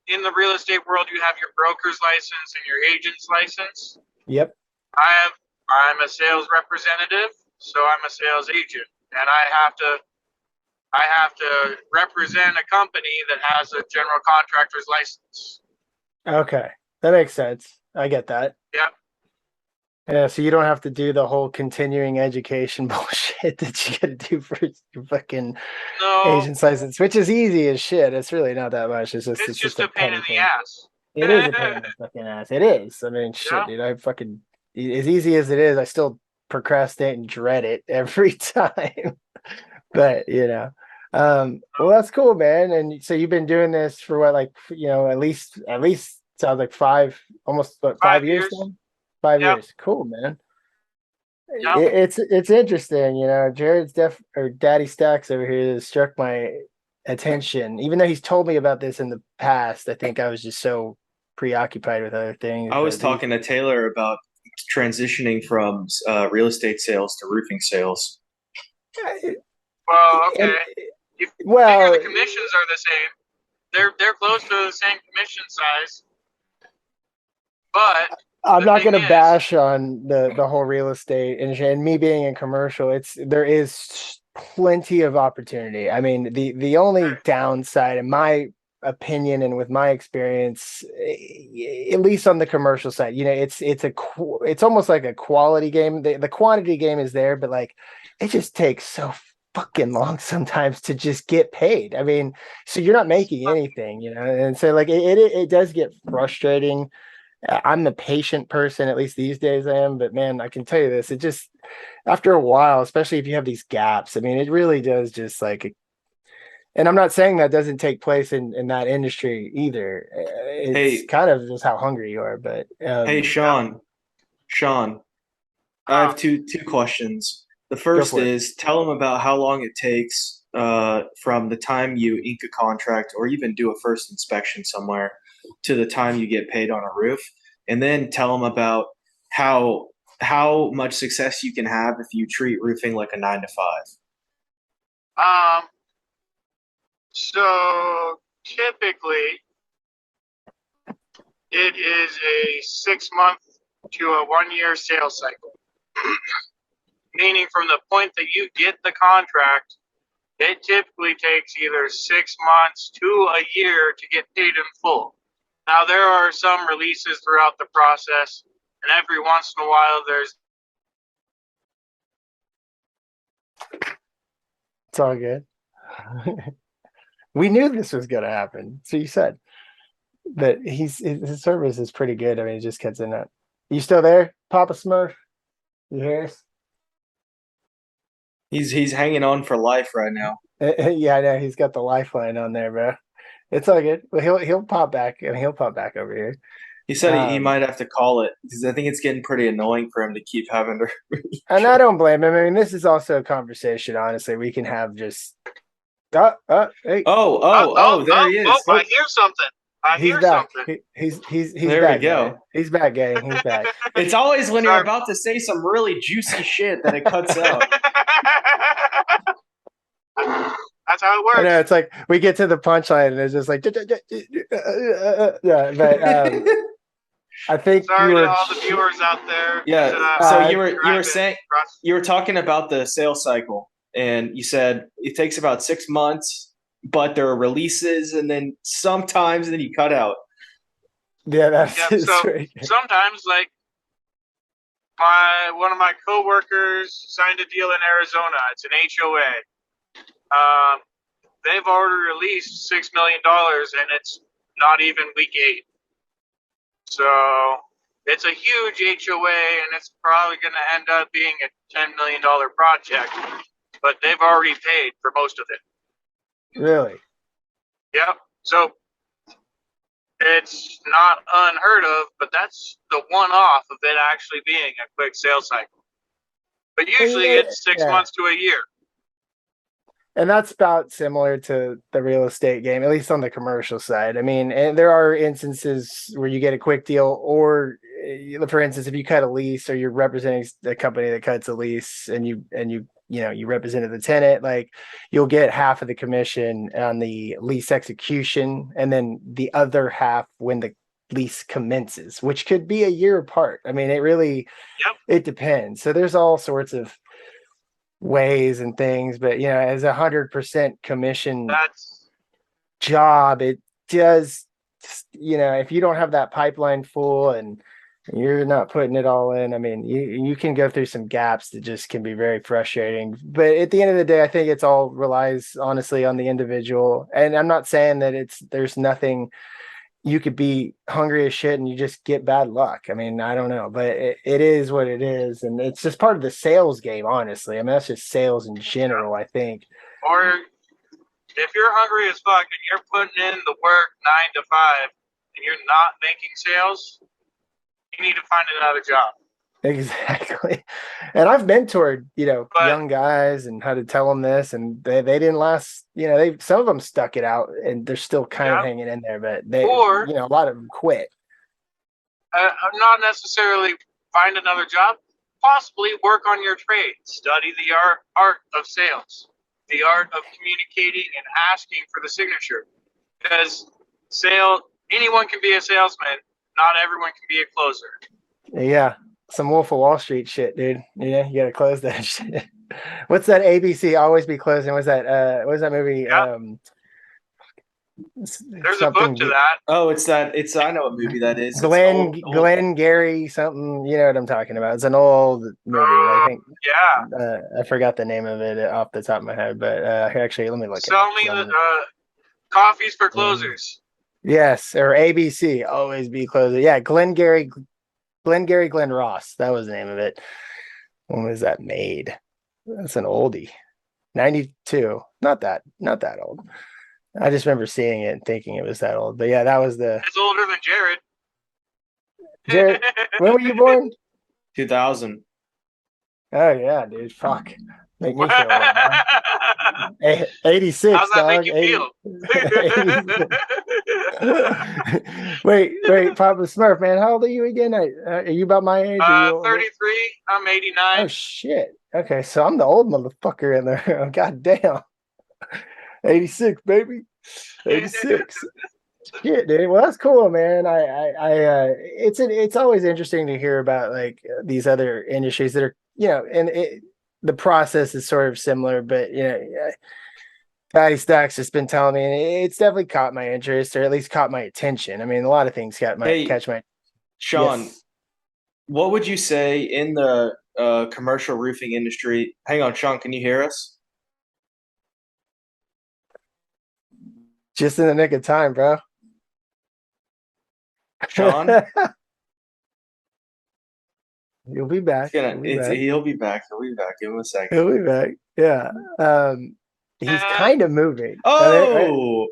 in the real estate world, you have your broker's license and your agent's license. Yep. I'm a sales representative, so I'm a sales agent, and I have to represent a company that has a general contractor's license. Okay, that makes sense. I get that. Yep. Yeah, so you don't have to do the whole continuing education bullshit that you got to do for your fucking agent's license, which is easy as shit. It's really not that much. It's just a pain in the ass. It is a pain in the fucking ass. It is. I mean, shit, dude. I fucking, as easy as it is, I still procrastinate and dread it every time. But well, that's cool, man. And so you've been doing this for what, like, at least sounds like almost 5 years now? 5 years. Cool, man. Yep. It's interesting, Jared's Daddystaxx over here has struck my attention, even though he's told me about this in the past. I think I was just so preoccupied with other things. I was talking to Taylor about transitioning from real estate sales to roofing sales. Well, okay. You figure the commissions are the same. They're close to the same commission size. But I'm not going to bash on the whole real estate and me being in commercial. There is plenty of opportunity. I mean, the only downside, in my opinion, and with my experience, at least on the commercial side, it's almost like a quality game. The quantity game is there, but like it just takes so fucking long sometimes to just get paid. I mean, so you're not making anything, and so like it does get frustrating. I'm the patient person, at least these days I am, but man, I can tell you this, it just, after a while, especially if you have these gaps, I mean, it really does just like, and I'm not saying that doesn't take place in that industry either. It's kind of just how hungry you are, but hey, Sean, I have two questions. The first is, tell them about how long it takes from the time you ink a contract or even do a first inspection somewhere to the time you get paid on a roof, and then tell them about how much success you can have if you treat roofing like a 9 to 5. So typically it is a 6 month to a 1 year sales cycle. Meaning from the point that you get the contract, it typically takes either 6 months to a year to get paid in full. Now, there are some releases throughout the process, and every once in a while there's... It's all good. We knew this was going to happen. So you said that his service is pretty good. I mean, it just cuts in that. You still there, Papa Smurf? You hear us? He's hanging on for life right now. Yeah, I know. He's got the lifeline on there, bro. It's all good. Well, he'll pop back, and he'll pop back over here. He said he might have to call it because I think it's getting pretty annoying for him to keep having to. And I don't blame him. I mean, this is also a conversation. Honestly, we can have just. Hey. There he is. I hear something. He's back. He's there back. We go. Gang. He's back, gang. He's back. It's always when you're about to say some really juicy shit that it cuts out. That's how it works. I know, it's like we get to the punchline and it's just like yeah, but I think sorry to all the viewers out there. Yeah. So you were saying you were talking about the sales cycle, and you said it takes about 6 months, but there are releases, and then sometimes you cut out. Yeah, that's so right. Sometimes, like one of my coworkers signed a deal in Arizona. It's an HOA. They've already released $6 million, and it's not even week 8. So it's a huge HOA, and it's probably going to end up being a $10 million project. But they've already paid for most of it. Really? Yep. So it's not unheard of, but that's the one-off of it actually being a quick sales cycle. But usually it's 6 months to a year. And that's about similar to the real estate game, at least on the commercial side. I mean, and there are instances where you get a quick deal, or for instance, if you cut a lease or you're representing the company that cuts a lease and you represented the tenant, like you'll get half of the commission on the lease execution and then the other half when the lease commences, which could be a year apart. I mean, it really, It depends. So there's all sorts of ways and things, but as 100% commission job, it does, if you don't have that pipeline full and you're not putting it all in, I mean, you can go through some gaps that just can be very frustrating. But at the end of the day, I think it's all relies honestly on the individual. And I'm not saying that there's nothing. You could be hungry as shit and you just get bad luck. I mean, I don't know, but it is what it is. And it's just part of the sales game, honestly. I mean, that's just sales in general, I think. Or if you're hungry as fuck and you're putting in the work 9 to 5 and you're not making sales, you need to find another job. Exactly. And I've mentored, young guys and how to tell them this, and they didn't last, some of them stuck it out and they're still kind of hanging in there, but a lot of them quit. Not necessarily find another job, possibly work on your trade, study the art of sales, the art of communicating and asking for the signature, because anyone can be a salesman. Not everyone can be a closer. Yeah. Some Wolf of Wall Street shit, dude. Yeah, you gotta close that shit. What's that ABC always be closing? What's that movie? Yep. There's a book to that. Oh, I know what movie that is. Glenn Gary something, you know what I'm talking about. It's an old movie, I think. Yeah. I forgot the name of it off the top of my head, but actually let me look Sell me the coffees for closers. Yes, or ABC, always be closer. Yeah, Glenn Ross. That was the name of it. When was that made? That's an oldie. 92. Not that old. I just remember seeing it and thinking it was that old. But yeah, that was It's older than Jared. Jared, when were you born? 2000. Oh yeah, dude. Fuck. Make me feel old. 86. How's that make you feel? Wait, Papa Smurf, man. How old are you again? Are you about my age? 33. I'm 89. Oh shit. Okay, so I'm the old motherfucker in there. God damn. 86, baby. 86. Shit, dude. Well, that's cool, man. It's always interesting to hear about like these other industries that are, and the process is sort of similar, but Daddystaxx has been telling me, and it's definitely caught my interest, or at least caught my attention. I mean, a lot of things catch my. Sean, Yes. what would you say in the commercial roofing industry? Hang on, Sean, can you hear us? Just in the nick of time, bro. Sean? He'll be back. He'll be back. He'll be back. Give him a second. He'll be back. Yeah. He's kind of moving. Oh.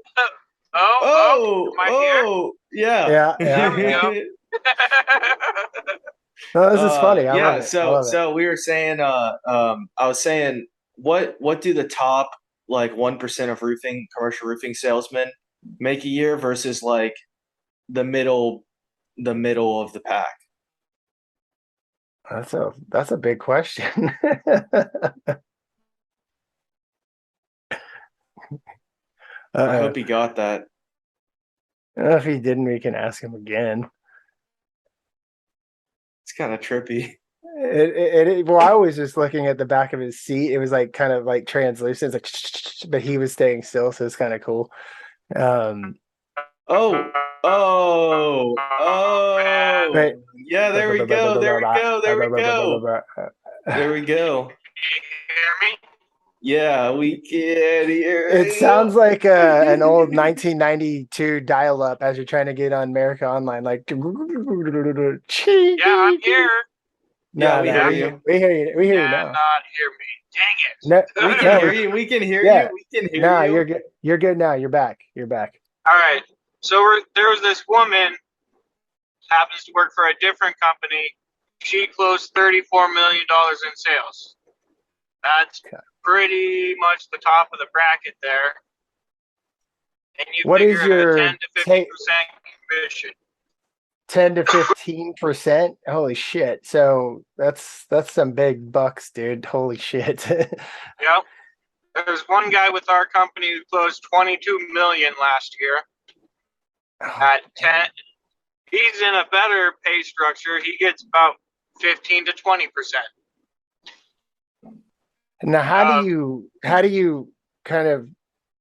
Am I here? Yeah. There we go. No, this is funny. I love it. So we were saying, I was saying, what do the top like 1% of commercial roofing salesmen make a year versus like the middle of the pack? That's a big question. I hope he got that. If he didn't, we can ask him again. It's kind of trippy. Well, I was just looking at the back of his seat. It was like kind of like translucent, it's like, but he was staying still, so it's kind of cool. Oh. Right. Yeah, there we go. There we go. Yeah, we can hear it. Sounds like an old 1992 dial-up as you're trying to get on America Online. Like, yeah, I'm here. No, we hear you. We hear you. We hear you now. Not hear me. Dang it. No, we can hear you. We can hear you. We can hear you. No, you're good. You're good now. You're back. You're back. All right. So there was this woman, happens to work for a different company. She closed $34 million in sales. That's pretty much the top of the bracket there. And you figure is your 10 to 15% commission. 10 to 15%? Holy shit. So that's some big bucks, dude. Holy shit. Yep. There's one guy with our company who closed $22 million last year at 10. He's in a better pay structure. He gets about 15 to 20%. Now, how do you kind of,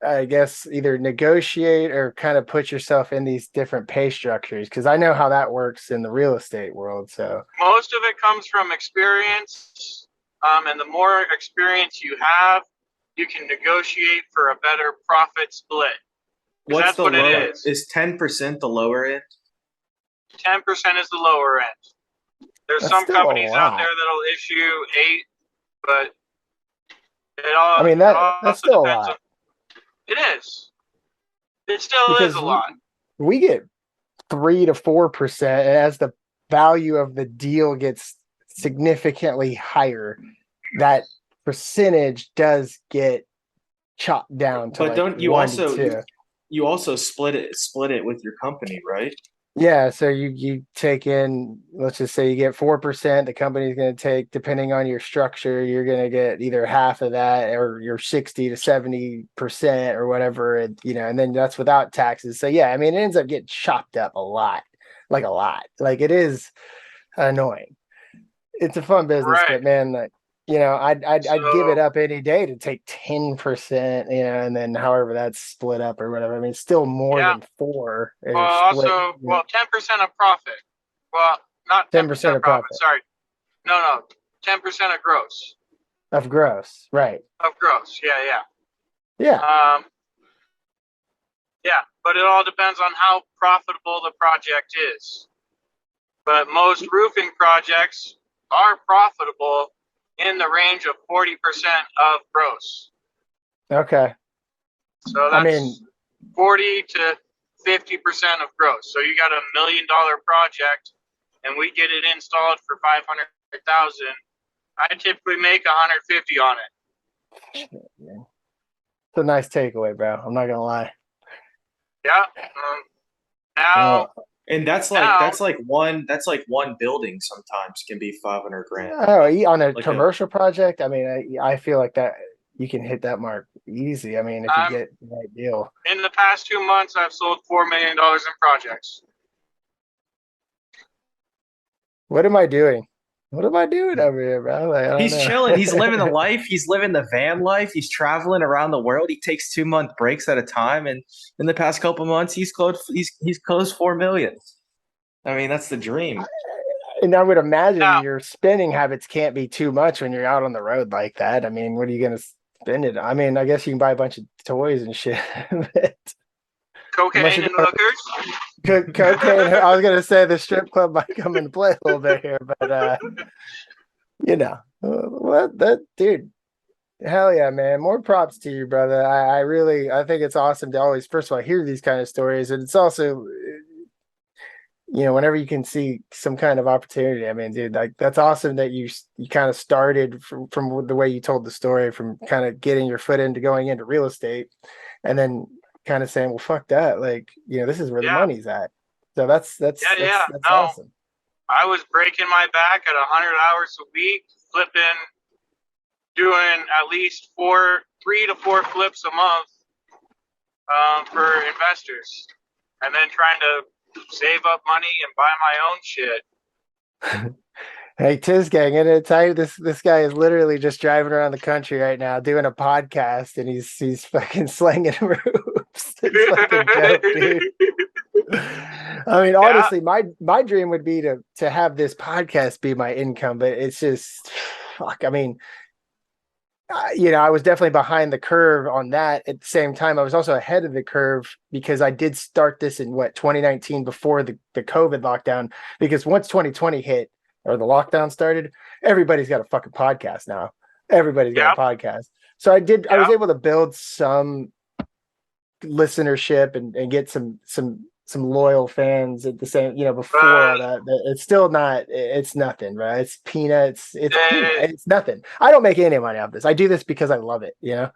I guess, either negotiate or kind of put yourself in these different pay structures? Because I know how that works in the real estate world. So most of it comes from experience, and the more experience you have, you can negotiate for a better profit split. What's the lower? Is 10% the lower end? 10% is the lower end. There's some companies out there that'll issue 8, but it all. I mean that's still a lot. It is. It still is a lot. We get 3 to 4%, and as the value of the deal gets significantly higher, that percentage does get chopped down to. But like don't you also split it with your company, right? Yeah, so you take in, let's just say you get 4%, the company's going to take, depending on your structure, you're going to get either half of that or your 60 to 70% or whatever, and then that's without taxes. So yeah, I mean, it ends up getting chopped up a lot. Like it is annoying. It's a fun business, right. But man, like, I'd give it up any day to take 10%, and then however that's split up or whatever. I mean, it's still more than 4. Well, 10% of profit. Well, not 10% of profit. Sorry. No, 10% of gross. Of gross, right. Of gross, yeah. Yeah. Yeah, but it all depends on how profitable the project is. But most roofing projects are profitable in the range of 40% of gross. Okay. So that's 40 to 50% of gross. So you got $1 million project, and we get it installed for $500,000. I typically make 150 on it. It's a nice takeaway, bro. I'm not gonna lie. Yeah. And that's like one building sometimes can be $500,000. Oh, on a commercial project, I mean, I feel like that you can hit that mark easy. I mean, if you get the right deal. In the past 2 months, I've sold $4 million in projects. What am I doing? what am I doing over here, bro? Like, I don't He's know. chilling. He's living the life. He's living the van life. He's traveling around the world. He takes 2-month breaks at a time, and in the past couple months, he's closed 4 million. I mean, that's the dream. And I would imagine Now, your spending habits can't be too much when you're out on the road like that. I mean, what are you going to spend it? I mean, I guess you can buy a bunch of toys and shit. But cocaine and hookers. cocaine. I was going to say the strip club might come into play a little bit here, but you know, what that dude. Hell yeah, man. More props to you, brother. I think it's awesome to always, first of all, hear these kind of stories. And it's also, whenever you can see some kind of opportunity, I mean, dude, like that's awesome that you kind of started from the way you told the story, from kind of getting your foot into going into real estate and then kind of saying, well, fuck that. Like, this is where the money's at. So that's awesome. I was breaking my back at 100 hours a week, flipping, doing at least 3 to 4 flips a month for investors, and then trying to save up money and buy my own shit. Hey, TIZZ gang, I'm gonna tell you, this guy is literally just driving around the country right now doing a podcast, and he's fucking slinging roofs. It's fucking dope, dude. I mean, honestly, my dream would be to have this podcast be my income, but it's just fuck. I mean, I was definitely behind the curve on that. At the same time, I was also ahead of the curve because I did start this in 2019 before the COVID lockdown. Because once 2020 hit or the lockdown started, everybody's got a fucking podcast now. Everybody's got a podcast. So I was able to build some listenership and get some loyal fans at the same, before all that. It's still not, it's nothing, right? It's peanuts. It's nothing. I don't make any money off this. I do this because I love it, I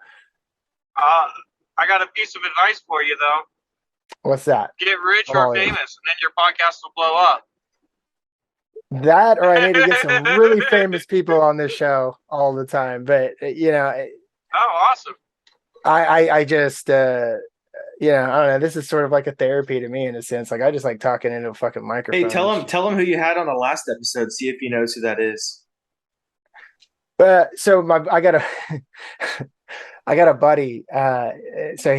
got a piece of advice for you, though. What's that? Get rich or famous, and then your podcast will blow up. That, or I need to get some really famous people on this show all the time. But, oh, awesome. I just, I don't know. This is sort of like a therapy to me in a sense. Like I just like talking into a fucking microphone. Hey, tell him who you had on the last episode. See if he knows who that is. So I got a buddy. So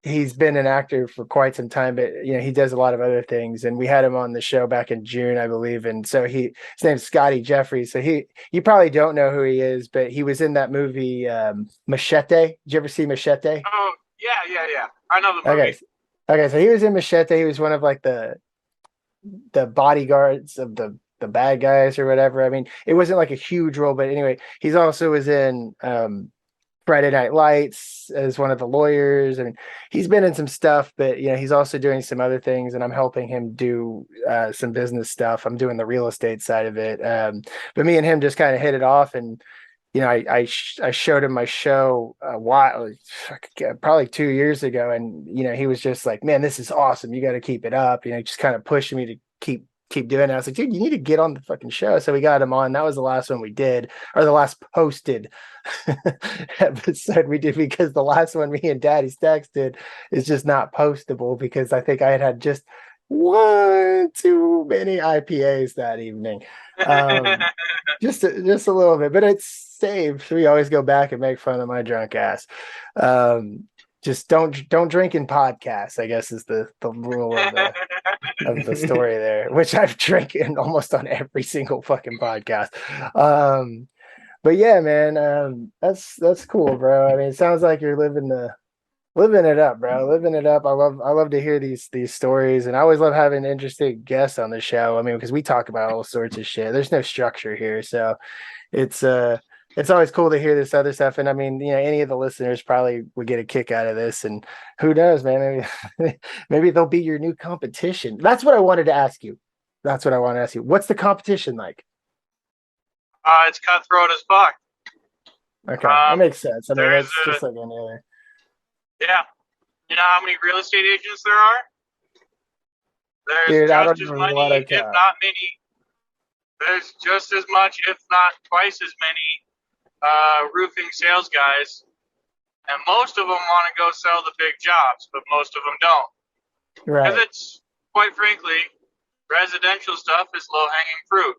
he's been an actor for quite some time, but he does a lot of other things. And we had him on the show back in June, I believe. And so his name's Scotty Jeffries. So you probably don't know who he is, but he was in that movie Machete. Did you ever see Machete? Oh, yeah. I know the movie. Okay. So he was in Machete. He was one of like the bodyguards of the bad guys or whatever. I mean, it wasn't like a huge role, but anyway, he's also was in Friday Night Lights as one of the lawyers. I mean, he's been in some stuff, but he's also doing some other things, and I'm helping him do some business stuff. I'm doing the real estate side of it. But me and him just kind of hit it off, and I showed him my show a while, probably 2 years ago, and he was just like, "Man, this is awesome. You got to keep it up." Just kind of pushing me to keep doing it. I was like, "Dude, you need to get on the fucking show." So we got him on. That was the last one we did, or the last posted episode we did, because the last one me and Daddystaxx did is just not postable because I think I had just one too many IPAs that evening. Just a little bit, but it's saved. We always go back and make fun of my drunk ass. Just don't drink in podcasts, I guess, is the rule of the story there, which I've drinking almost on every single fucking podcast. But yeah, man, that's cool, bro. I mean, it sounds like you're living it up, bro. Living it up. I love to hear these stories, and I always love having interesting guests on the show. I mean, because we talk about all sorts of shit. There's no structure here, so it's always cool to hear this other stuff. And I mean, any of the listeners probably would get a kick out of this, and who knows, man? Maybe they'll be your new competition. That's what I wanted to ask you. What's the competition like? It's cutthroat as fuck. Okay, that makes sense. I mean, it's just like any other. Yeah. You know how many real estate agents there are? There's just as many, if not many. There's just as much, if not twice as many, roofing sales guys. And most of them want to go sell the big jobs, but most of them don't. Right. Because it's, quite frankly, residential stuff is low-hanging fruit.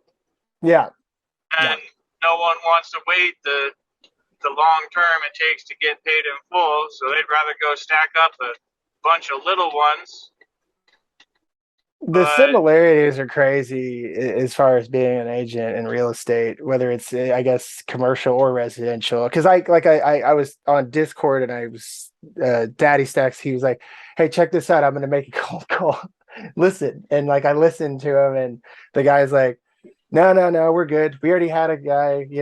Yeah. And no one wants to wait the long term it takes to get paid in full, so they'd rather go stack up a bunch of little ones. The similarities are crazy as far as being an agent in real estate, whether it's, I guess, commercial or residential. Because I was on Discord and I was Daddystaxx. He was like, "Hey, check this out. I'm going to make a cold call. Listen." And like I listened to him, and the guy's like, "No, we're good. We already had a guy, we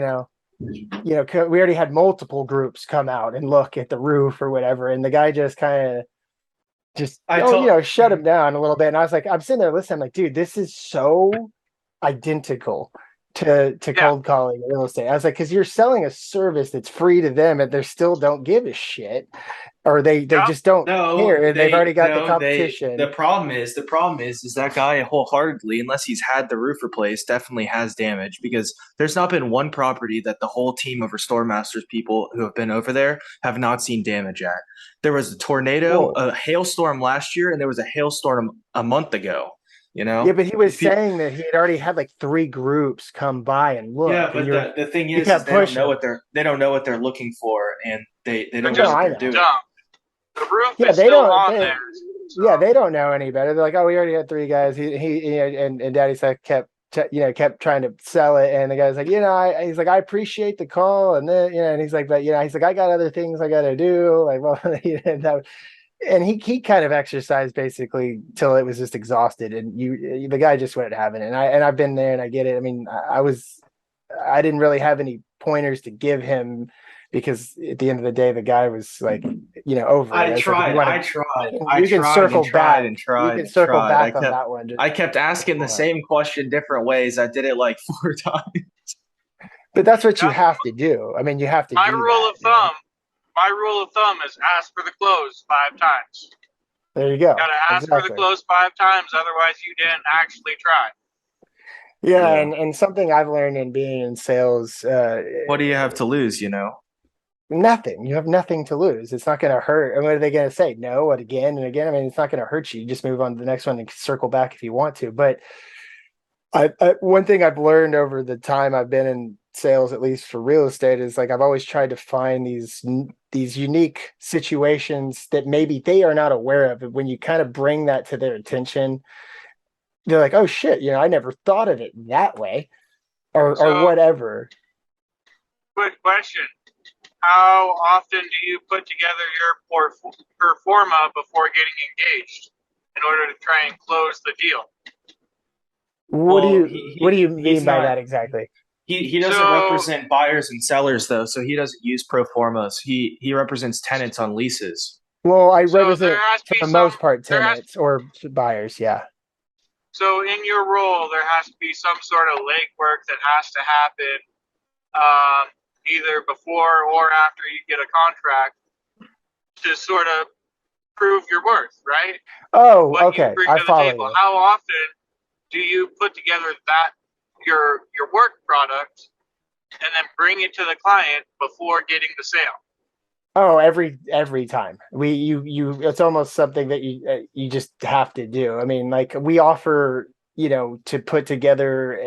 already had multiple groups come out and look at the roof or whatever." And the guy just kind of shut him down a little bit. And I was like, I'm sitting there listening. I'm like, dude, this is so identical to cold calling real estate. I was like, because you're selling a service that's free to them and they still don't give a shit. Or they just don't care. They've already got the competition. The problem is that guy wholeheartedly, unless he's had the roof replaced, definitely has damage, because there's not been one property that the whole team of Restore Masters people who have been over there have not seen damage at. There was a tornado, a hailstorm last year, and there was a hailstorm a month ago. Yeah, but he was saying that he had already had like 3 groups come by and look. Yeah, but the thing is they don't know what they're looking for, and they don't know what they're doing. The roof is still on there. So. Yeah, they don't know any better. They're like, "Oh, we already had 3 guys." And Daddystaxx kept trying to sell it, and the guy's like, he's like, "I appreciate the call," and then and he's like, "But he's like, I got other things I got to do." Like, well, and he kind of exercised basically till it was just exhausted, and the guy just went having it. And I've been there, and I get it. I mean, I didn't really have any pointers to give him, because at the end of the day, the guy was like, over it. I tried. You can circle back on that one. I kept asking the same question different ways. I did it like 4 times. But that's what you have to do. I mean, you have to. My rule of thumb is ask for the close 5 times. There you go. You gotta ask for the close 5 times, otherwise you didn't actually try. Yeah, and something I've learned in being in sales. What do you have to lose? Nothing. You have nothing to lose. It's not going to hurt. And what are they going to say? No, again and again. I mean, it's not going to hurt you. You just move on to the next one and circle back if you want to. But one thing I've learned over the time I've been in sales, at least for real estate, is like I've always tried to find these unique situations that maybe they are not aware of. When you kind of bring that to their attention, they're like, "Oh shit, I never thought of it that way," or whatever. Quick question. How often do you put together your pro forma before getting engaged in order to try and close the deal? What do you mean by that exactly? He doesn't represent buyers and sellers, though, so he doesn't use pro formas. He represents tenants on leases. Well, I represent, for the most part, tenants or buyers, yeah. So in your role, there has to be some sort of legwork that has to happen either before or after you get a contract to sort of prove your worth, right? Oh, okay. I follow you. How often do you put together your work product and then bring it to the client before getting the sale? Oh, every time. It's almost something that you just have to do. I mean, like we offer, to put together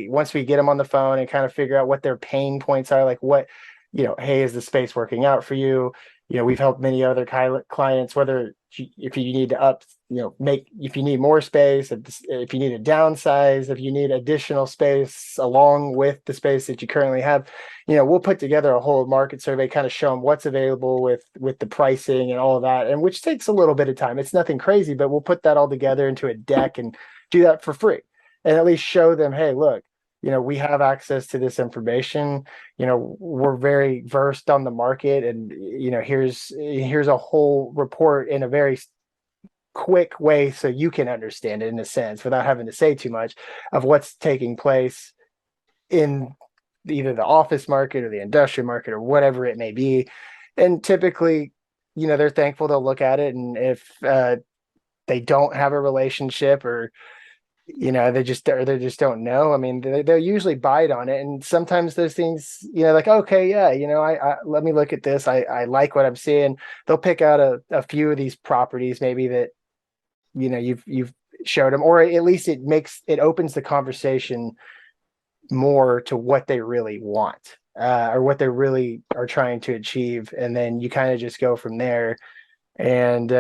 once we get them on the phone and kind of figure out what their pain points are, like what, hey, is the space working out for you? We've helped many other clients, whether if you need to if you need more space, if you need to downsize, if you need additional space along with the space that you currently have, we'll put together a whole market survey, kind of show them what's available with the pricing and all of that, and which takes a little bit of time. It's nothing crazy, but we'll put that all together into a deck and do that for free, and at least show them, hey, look, we have access to this information. We're very versed on the market, and here's a whole report in a very quick way so you can understand it in a sense without having to say too much of what's taking place in either the office market or the industrial market or whatever it may be. And typically, they're thankful. They'll look at it, and if they don't have a relationship or they just don't know, I mean, they'll usually bite on it. And sometimes those things, like, okay, yeah, I let me look at this. I like what I'm seeing. They'll pick out a few of these properties maybe that you've showed them, or at least it opens the conversation more to what they really want, or what they really are trying to achieve. And then you kind of just go from there. And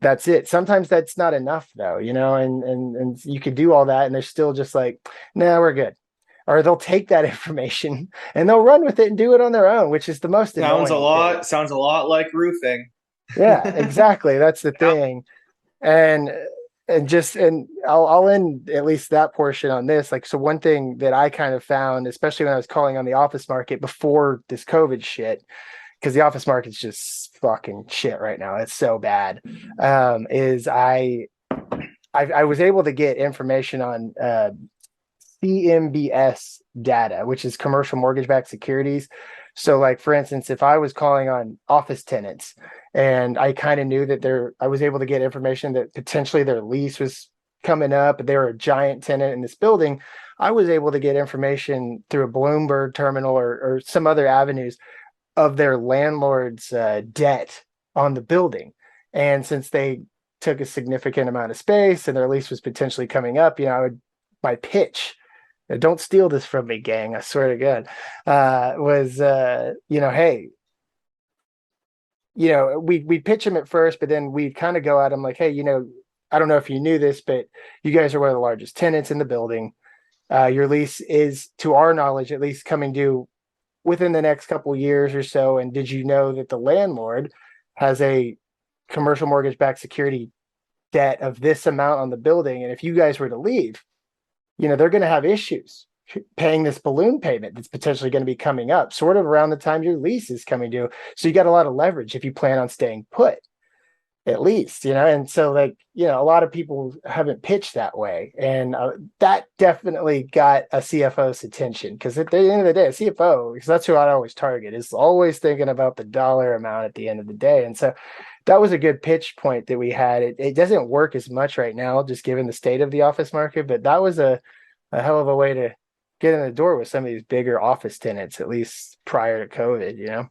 that's it. Sometimes that's not enough though, and you could do all that and they're still just like, nah, we're good. Or they'll take that information and they'll run with it and do it on their own, which is the most annoying thing. Sounds a lot like roofing. Yeah, exactly. That's the thing. And I'll end at least that portion on this. Like, so one thing that I kind of found, especially when I was calling on the office market before this COVID shit, because the office market's just fucking shit right now. It's so bad. Is I was able to get information on CMBS data, which is commercial mortgage-backed securities. So, like, for instance, if I was calling on office tenants and I kind of knew that I was able to get information that potentially their lease was coming up, but they were a giant tenant in this building, I was able to get information through a Bloomberg terminal or some other avenues of their landlord's debt on the building. And since they took a significant amount of space and their lease was potentially coming up, my pitch, don't steal this from me, gang, I swear to God, was, hey, we pitch them at first, but then we kind of go at them like, hey, I don't know if you knew this, but you guys are one of the largest tenants in the building. Your lease is, to our knowledge, at least coming due within the next couple years or so. And did you know that the landlord has a commercial mortgage-backed security debt of this amount on the building? And if you guys were to leave, they're going to have issues paying this balloon payment that's potentially going to be coming up sort of around the time your lease is coming due. So you got a lot of leverage if you plan on staying put, at least, and so, like, a lot of people haven't pitched that way. And that definitely got a CFO's attention, because at the end of the day, a CFO, because that's who I'd always target, is always thinking about the dollar amount at the end of the day. And so that was a good pitch point that we had. It doesn't work as much right now, just given the state of the office market, but that was a hell of a way to get in the door with some of these bigger office tenants, at least prior to COVID,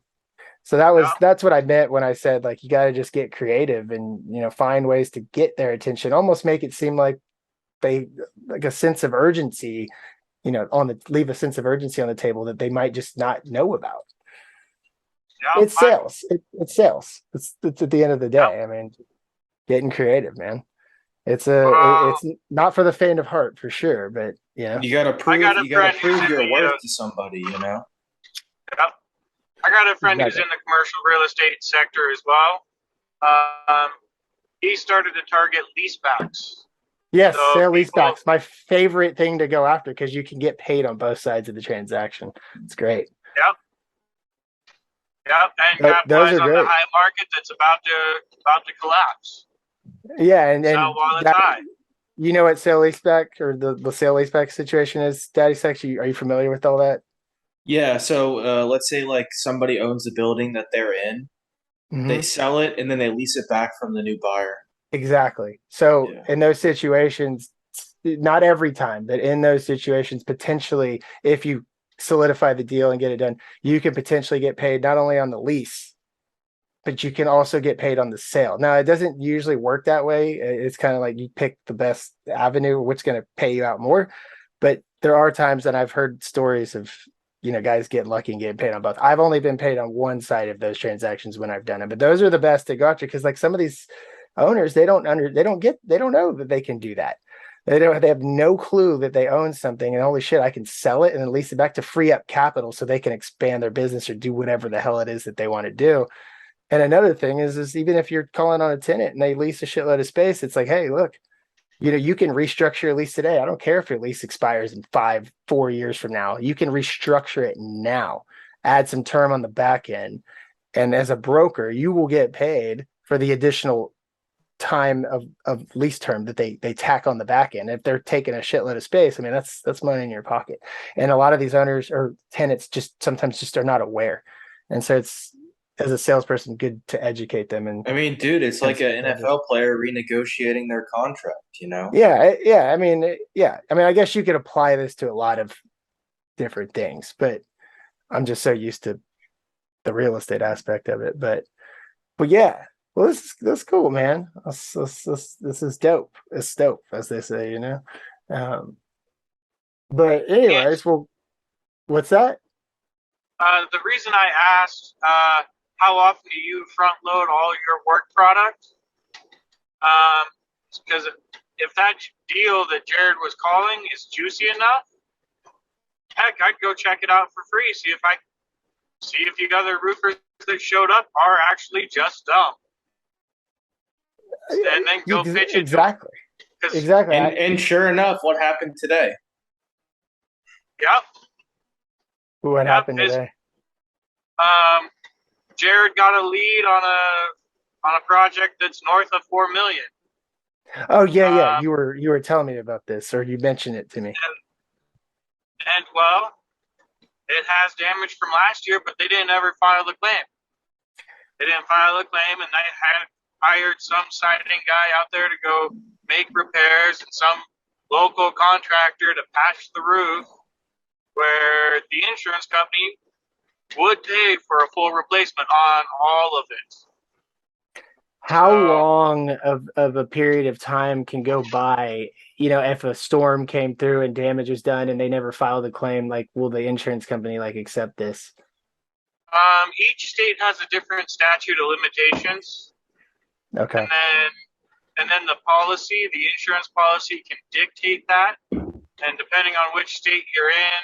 So that's what I meant when I said, like, you got to just get creative and, find ways to get their attention, almost make it seem like like a sense of urgency, leave a sense of urgency on the table that they might just not know about. Yeah, it's sales. It's sales. It's at the end of the day. Yeah. I mean, getting creative, man. It's not for the faint of heart, for sure, but you got to prove your worth to somebody, Yep. I got a friend who's in the commercial real estate sector as well. He started to target leasebacks. Yes, so sale leasebacks. My favorite thing to go after, because you can get paid on both sides of the transaction. It's great. Yep. And capitalize on the high market that's about to collapse. Yeah, and while it's high. You know what sale leaseback, or the sale leaseback situation is, Daddystaxx? Are you familiar with all that? Yeah, so let's say, like, somebody owns the building that they're in. Mm-hmm. They sell it and then they lease it back from the new buyer. Exactly. So in those situations, not every time, but in those situations, potentially, if you solidify the deal and get it done, you can potentially get paid not only on the lease, but you can also get paid on the sale. Now, it doesn't usually work that way. It's kind of like you pick the best avenue, what's going to pay you out more. But there are times that I've heard stories of, guys getting lucky and getting paid on both. I've only been paid on one side of those transactions when I've done it, but those are the best to go after, because, like, some of these owners, they don't know that they can do that. They have no clue that they own something, and holy shit, I can sell it and then lease it back to free up capital so they can expand their business or do whatever the hell it is that they want to do. And another thing is even if you're calling on a tenant and they lease a shitload of space, it's like, hey, look, you can restructure your lease today. I don't care if your lease expires in 4 years from now. You can restructure it now, add some term on the back end. And as a broker, you will get paid for the additional time of lease term that they tack on the back end. If they're taking a shitload of space, I mean, that's money in your pocket. And a lot of these owners or tenants sometimes are not aware. And so it's, as a salesperson, good to educate them. And I mean, dude, it's like an NFL player renegotiating their contract, Yeah. I mean, I guess you could apply this to a lot of different things, but I'm just so used to the real estate aspect of it. But yeah, well, this is cool, man. This is dope. It's dope, as they say, But anyways, well, what's that? The reason I asked how often do you front load all your work product, is because if that deal that Jared was calling is juicy enough, heck, I'd go check it out for free. See if the other roofers that showed up are actually just dumb, and then go pitch it. Exactly. Exactly. And sure enough, what happened today? Yep. What happened today? Jared got a lead on a project that's north of $4 million. Oh yeah. You were telling me about this, or you mentioned it to me. And well, it has damage from last year, but they didn't ever file the claim. They didn't file a claim, and they had hired some siding guy out there to go make repairs and some local contractor to patch the roof, where the insurance company would pay for a full replacement on all of it. How long of a period of time can go by, if a storm came through and damage was done and they never filed a claim, like, will the insurance company accept this? Each state has a different statute of limitations. Okay. And then the insurance policy can dictate that. And depending on which state you're in,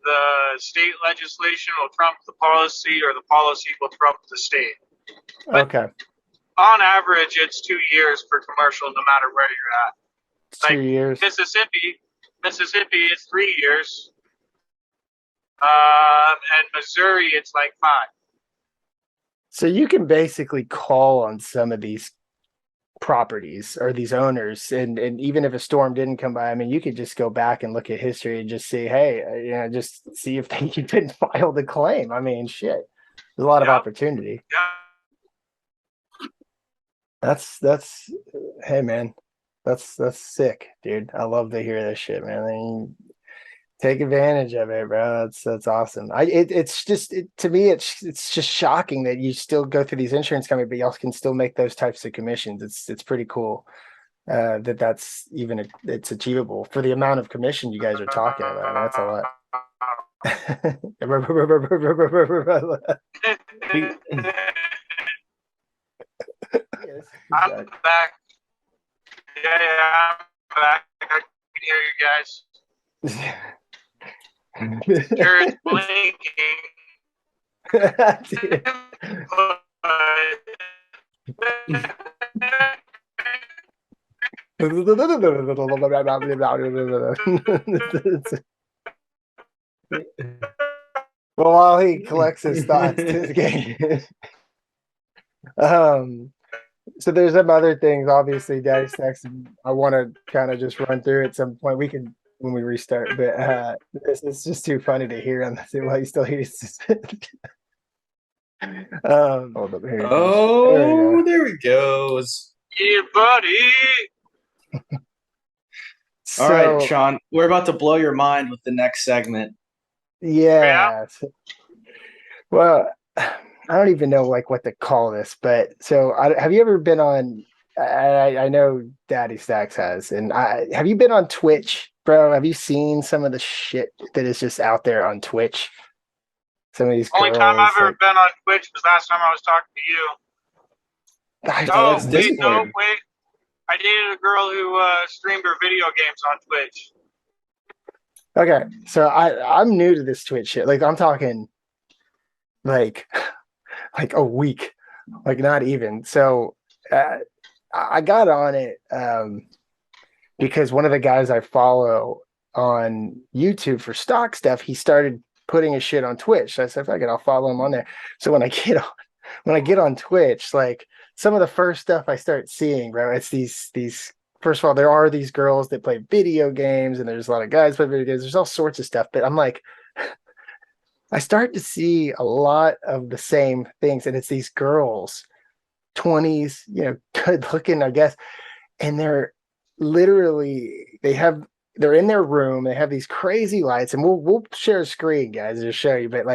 the state legislation will trump the policy, or the policy will trump the state. But okay. On average, it's 2 years for commercial, no matter where you're at. It's 2 years. Mississippi, it's 3 years. And Missouri, it's 5. So you can basically call on some of these properties or these owners, and even if a storm didn't come by, I mean, you could just go back and look at history and just see, hey, just see if they didn't file the claim. I mean, shit, there's a lot of opportunity. Yeah. That's hey man, that's sick, dude. I love to hear this shit, man. I mean, take advantage of it, bro. That's awesome. To me, it's just shocking that you still go through these insurance companies, but y'all can still make those types of commissions. It's pretty cool that's even it's achievable for the amount of commission you guys are talking about. I mean, that's a lot. I'm back. Yeah, I'm back. I can hear you guys. Jared's blinking. Well, while he collects his thoughts to his game. So there's some other things, obviously, Daddystaxx, I want to kind of just run through at some point. We can when we restart, but it's just too funny to hear on this while he still hears this. Hold up, here there he goes. Yeah, buddy. All right, Sean, we're about to blow your mind with the next segment. Yeah. Well, I don't even know what to call this, but have you ever been on? I know Daddystaxx has, and have you been on Twitch, bro? Have you seen some of the shit that is just out there on Twitch? Some of these. Only time I've ever been on Twitch was last time I was talking to you. Wait. I dated a girl who streamed her video games on Twitch. Okay, so I'm new to this Twitch shit. I'm talking like a week, not even. So I got on it because one of the guys I follow on YouTube for stock stuff, he started putting his shit on Twitch. So I said, fuck it, I'll follow him on there. So when I get on Twitch, some of the first stuff I start seeing, bro, it's these. First of all, there are these girls that play video games, and there's a lot of guys play video games. There's all sorts of stuff, but I'm I start to see a lot of the same things, and it's these girls, 20s, good looking, I guess, and they're literally they're in their room. They have these crazy lights, and we'll share a screen, guys, to show you. But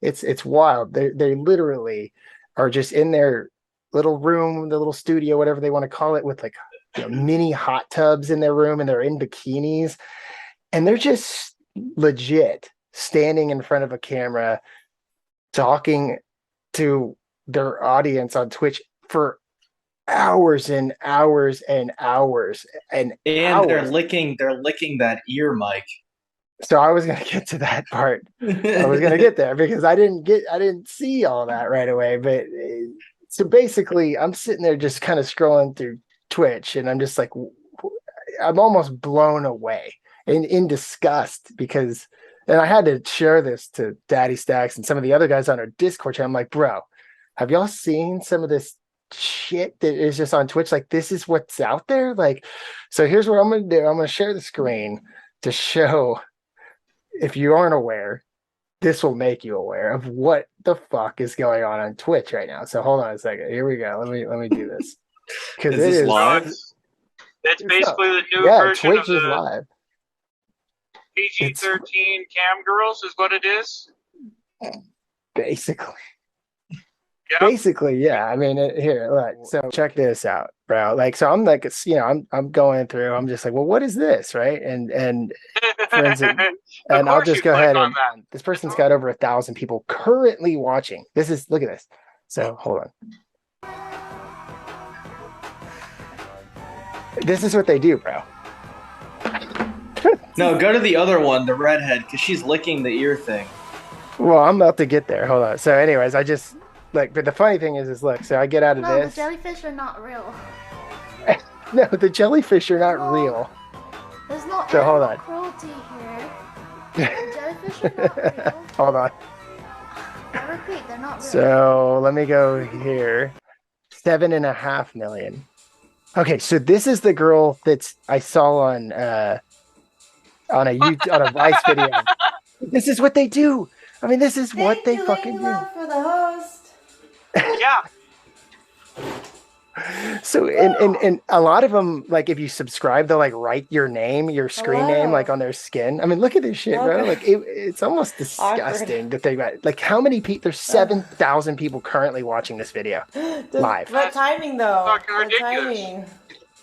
it's wild. They literally are just in their little room, the little studio, whatever they want to call it, with mini hot tubs in their room, and they're in bikinis. and they're just legit standing in front of a camera talking to their audience on Twitch for hours and hours and hours and hours. They're licking that ear mic. So I was gonna get to that part. I was gonna get there because I didn't see all that right away. But so basically, I'm sitting there just kind of scrolling through Twitch, and I'm just like, I'm almost blown away and in disgust because, and I had to share this to Daddystaxx and some of the other guys on our Discord channel. I'm like, bro, have y'all seen some of this shit that is just on Twitch? Like, this is what's out there. Like, so here's what I'm gonna do. I'm gonna share the screen to show. If you aren't aware, this will make you aware of what the fuck is going on Twitch right now. So hold on a second. Here we go. Let me do this because it is live. It's basically the new version Twitch of the is live. PG-13 cam girls is what it is. Basically. Yep. Basically, yeah. I mean, here, look. So check this out, bro. Like, so I'm like, I'm going through. I'm just like, well, what is this, right? And for instance, and I'll just go ahead and this person's got over 1,000 people currently watching. Look at this. So hold on. This is what they do, bro. No, go to the other one, the redhead, because she's licking the ear thing. Well, I'm about to get there. Hold on. So, anyways, I just. Look, but the funny thing is look, so I get out of this. No, the jellyfish are not real. No, the jellyfish are not real. There's no so hold on. cruelty here. The jellyfish are not real. Hold on. I repeat, they're not real. So let me go here. 7.5 million. Okay, so this is the girl I saw on a Vice video. This is what they do. I mean, this is what they fucking do. For the host. Yeah. So and a lot of them, like if you subscribe, they'll like write your name, your screen name, like on their skin. I mean, look at this shit, bro. Like it's almost disgusting to think about. Like how many people? There's 7,000 people currently watching this video live. What timing though? Fucking ridiculous. Timing.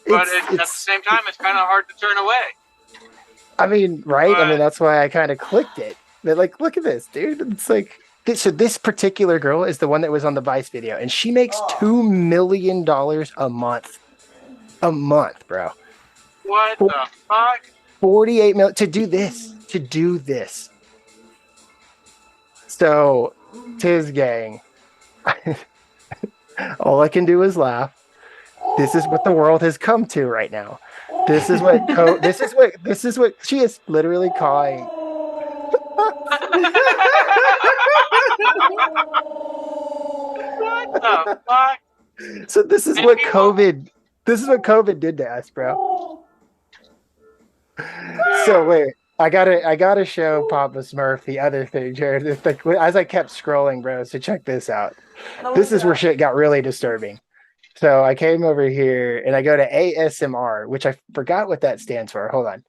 But at the same time, it's kind of hard to turn away. I mean, right? I mean, that's why I kind of clicked it. But like, look at this, dude. It's like. So this particular girl is the one that was on the Vice video, and she makes $2 million a month. A month, bro. What the fuck? 48 million to do this. To do this. So, TIZZ gang. All I can do is laugh. This is what the world has come to right now. This is what she is literally calling. What the fuck? So this is what COVID did to us, bro. So wait, I gotta show Papa Smurf the other thing, Jared. As I kept scrolling, bro. So check this out. This is where shit got really disturbing. So I came over here and I go to ASMR, which I forgot what that stands for. Hold on.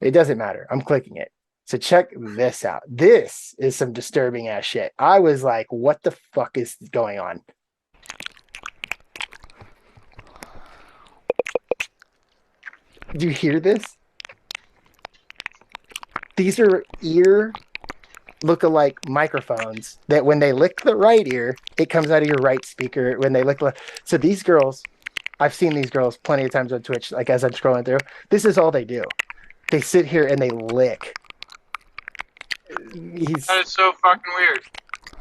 It doesn't matter. I'm clicking it. So check this out. This is some disturbing ass shit. I was like, what the fuck is going on? Do you hear this? These are ear look-alike microphones that when they lick the right ear, it comes out of your right speaker. When they lick so these girls, I've seen these girls plenty of times on Twitch, like as I'm scrolling through. This is all they do. They sit here and they lick. That is so fucking weird.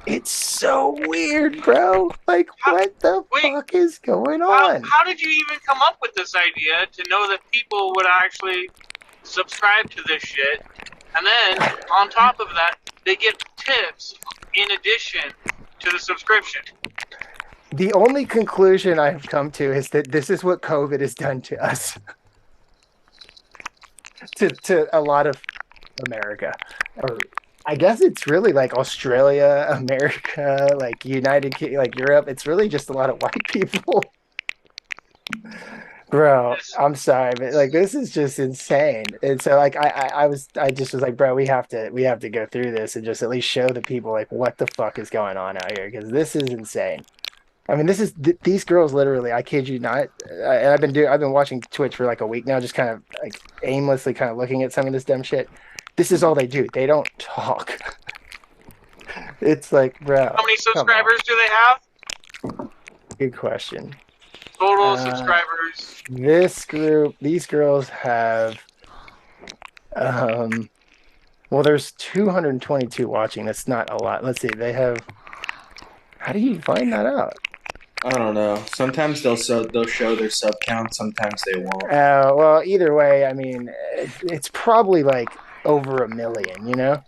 It's so weird, bro. Like, what the fuck is going on? How did you even come up with this idea to know that people would actually subscribe to this shit? And then, on top of that, they get tips in addition to the subscription. The only conclusion I've come to is that this is what COVID has done to us. to a lot of America. Or I guess it's really like Australia, America, like like Europe. It's really just a lot of white people. Bro, I'm sorry, but like this is just insane. And so like I just was like, bro, we have to go through this and just at least show the people like what the fuck is going on out here, because this is insane. I mean, this is these girls literally. I kid you not. And I've been watching Twitch for like a week now, just kind of like aimlessly kind of looking at some of this dumb shit. This is all they do. They don't talk. It's like, bro, How many come on. subscribers do they have? Good question. Total subscribers. These girls have, well, there's 222 watching. That's not a lot. Let's see. They have. How do you find that out? I don't know. Sometimes they'll show their sub count. Sometimes they won't. Well, either way, I mean, it's probably like over 1 million. You know.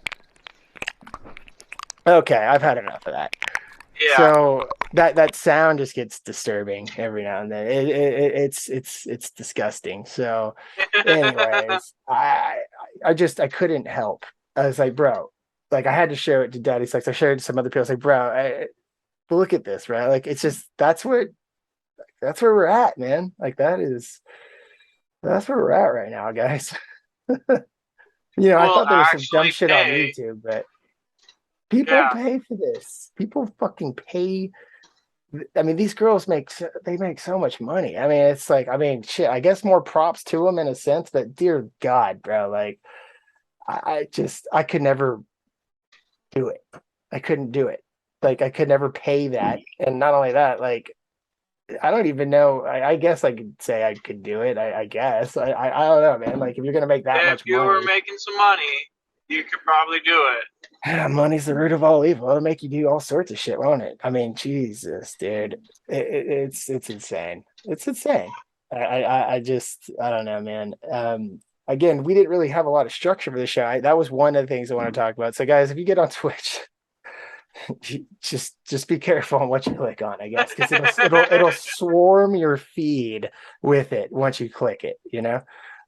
Okay, I've had enough of that. Yeah. So that sound just gets disturbing every now and then. It's disgusting. So, anyways, I couldn't help. I was like, bro, like I had to show it to Daddystaxx. I showed it to some other people. I was like, bro, but look at this, right? Like it's just that's where we're at, man. Like that's where we're at right now, guys. You know, I thought there was some dumb shit on YouTube, but people pay for this. People fucking pay. I mean, these girls make so much money. I mean, it's like, I mean, shit. I guess more props to them in a sense, but dear God, bro, like I could never do it. I couldn't do it. Like I could never pay that. And not only that, like I don't even know. I guess I could say I could do it. I guess. I don't know, man. Like if you're gonna make that much money. If you were making some money, you could probably do it. Money's the root of all evil. It'll make you do all sorts of shit, won't it? I mean, Jesus, dude. It's insane. It's insane. I don't know, man. Again, we didn't really have a lot of structure for the show. That was one of the things I want to talk about. So guys, if you get on Twitch, just be careful on what you click on, I guess, because it'll swarm your feed with it once you click it, you know.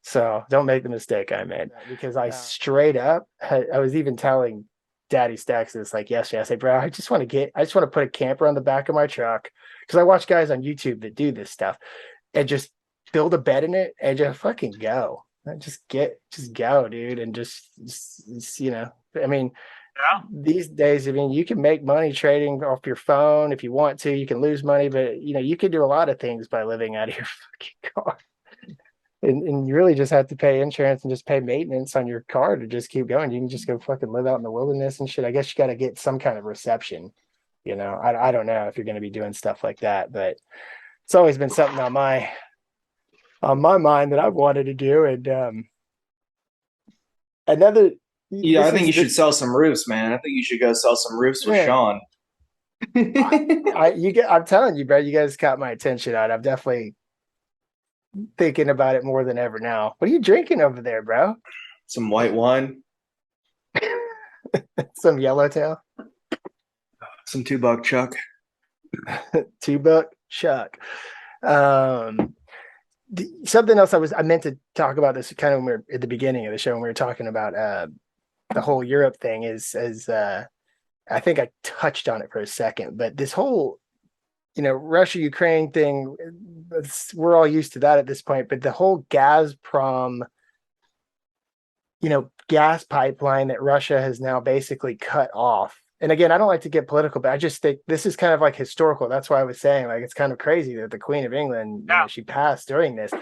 So don't make the mistake I made, because I straight up I was even telling Daddystaxx this like yesterday. I said, bro, I just want to put a camper on the back of my truck, because I watch guys on YouTube that do this stuff, and just build a bed in it and just fucking go. Just go, dude, and just you know. I mean. Yeah. These days, I mean, you can make money trading off your phone if you want to. You can lose money, but you know, you can do a lot of things by living out of your fucking car. And you really just have to pay insurance and just pay maintenance on your car to just keep going. You can just go fucking live out in the wilderness and shit. I guess you got to get some kind of reception. You know, I don't know if you're going to be doing stuff like that, but it's always been something on my mind that I've wanted to do. And another. Yeah, I think you should sell some roofs, man. I think you should go sell some roofs with Sean. I'm telling you, bro, you guys caught my attention on. I'm definitely thinking about it more than ever now. What are you drinking over there, bro? Some white wine. Some Yellowtail. Some $2 Chuck. $2 Chuck. Something else I meant to talk about this kind of when we were at the beginning of the show when we were talking about the whole Europe thing is I think I touched on it for a second, but this whole, you know, Russia-Ukraine thing, we're all used to that at this point, but the whole Gazprom, you know, gas pipeline that Russia has now basically cut off. And again, I don't like to get political, but I just think this is kind of like historical. That's why I was saying, like, it's kind of crazy that the Queen of England, you know, she passed during this.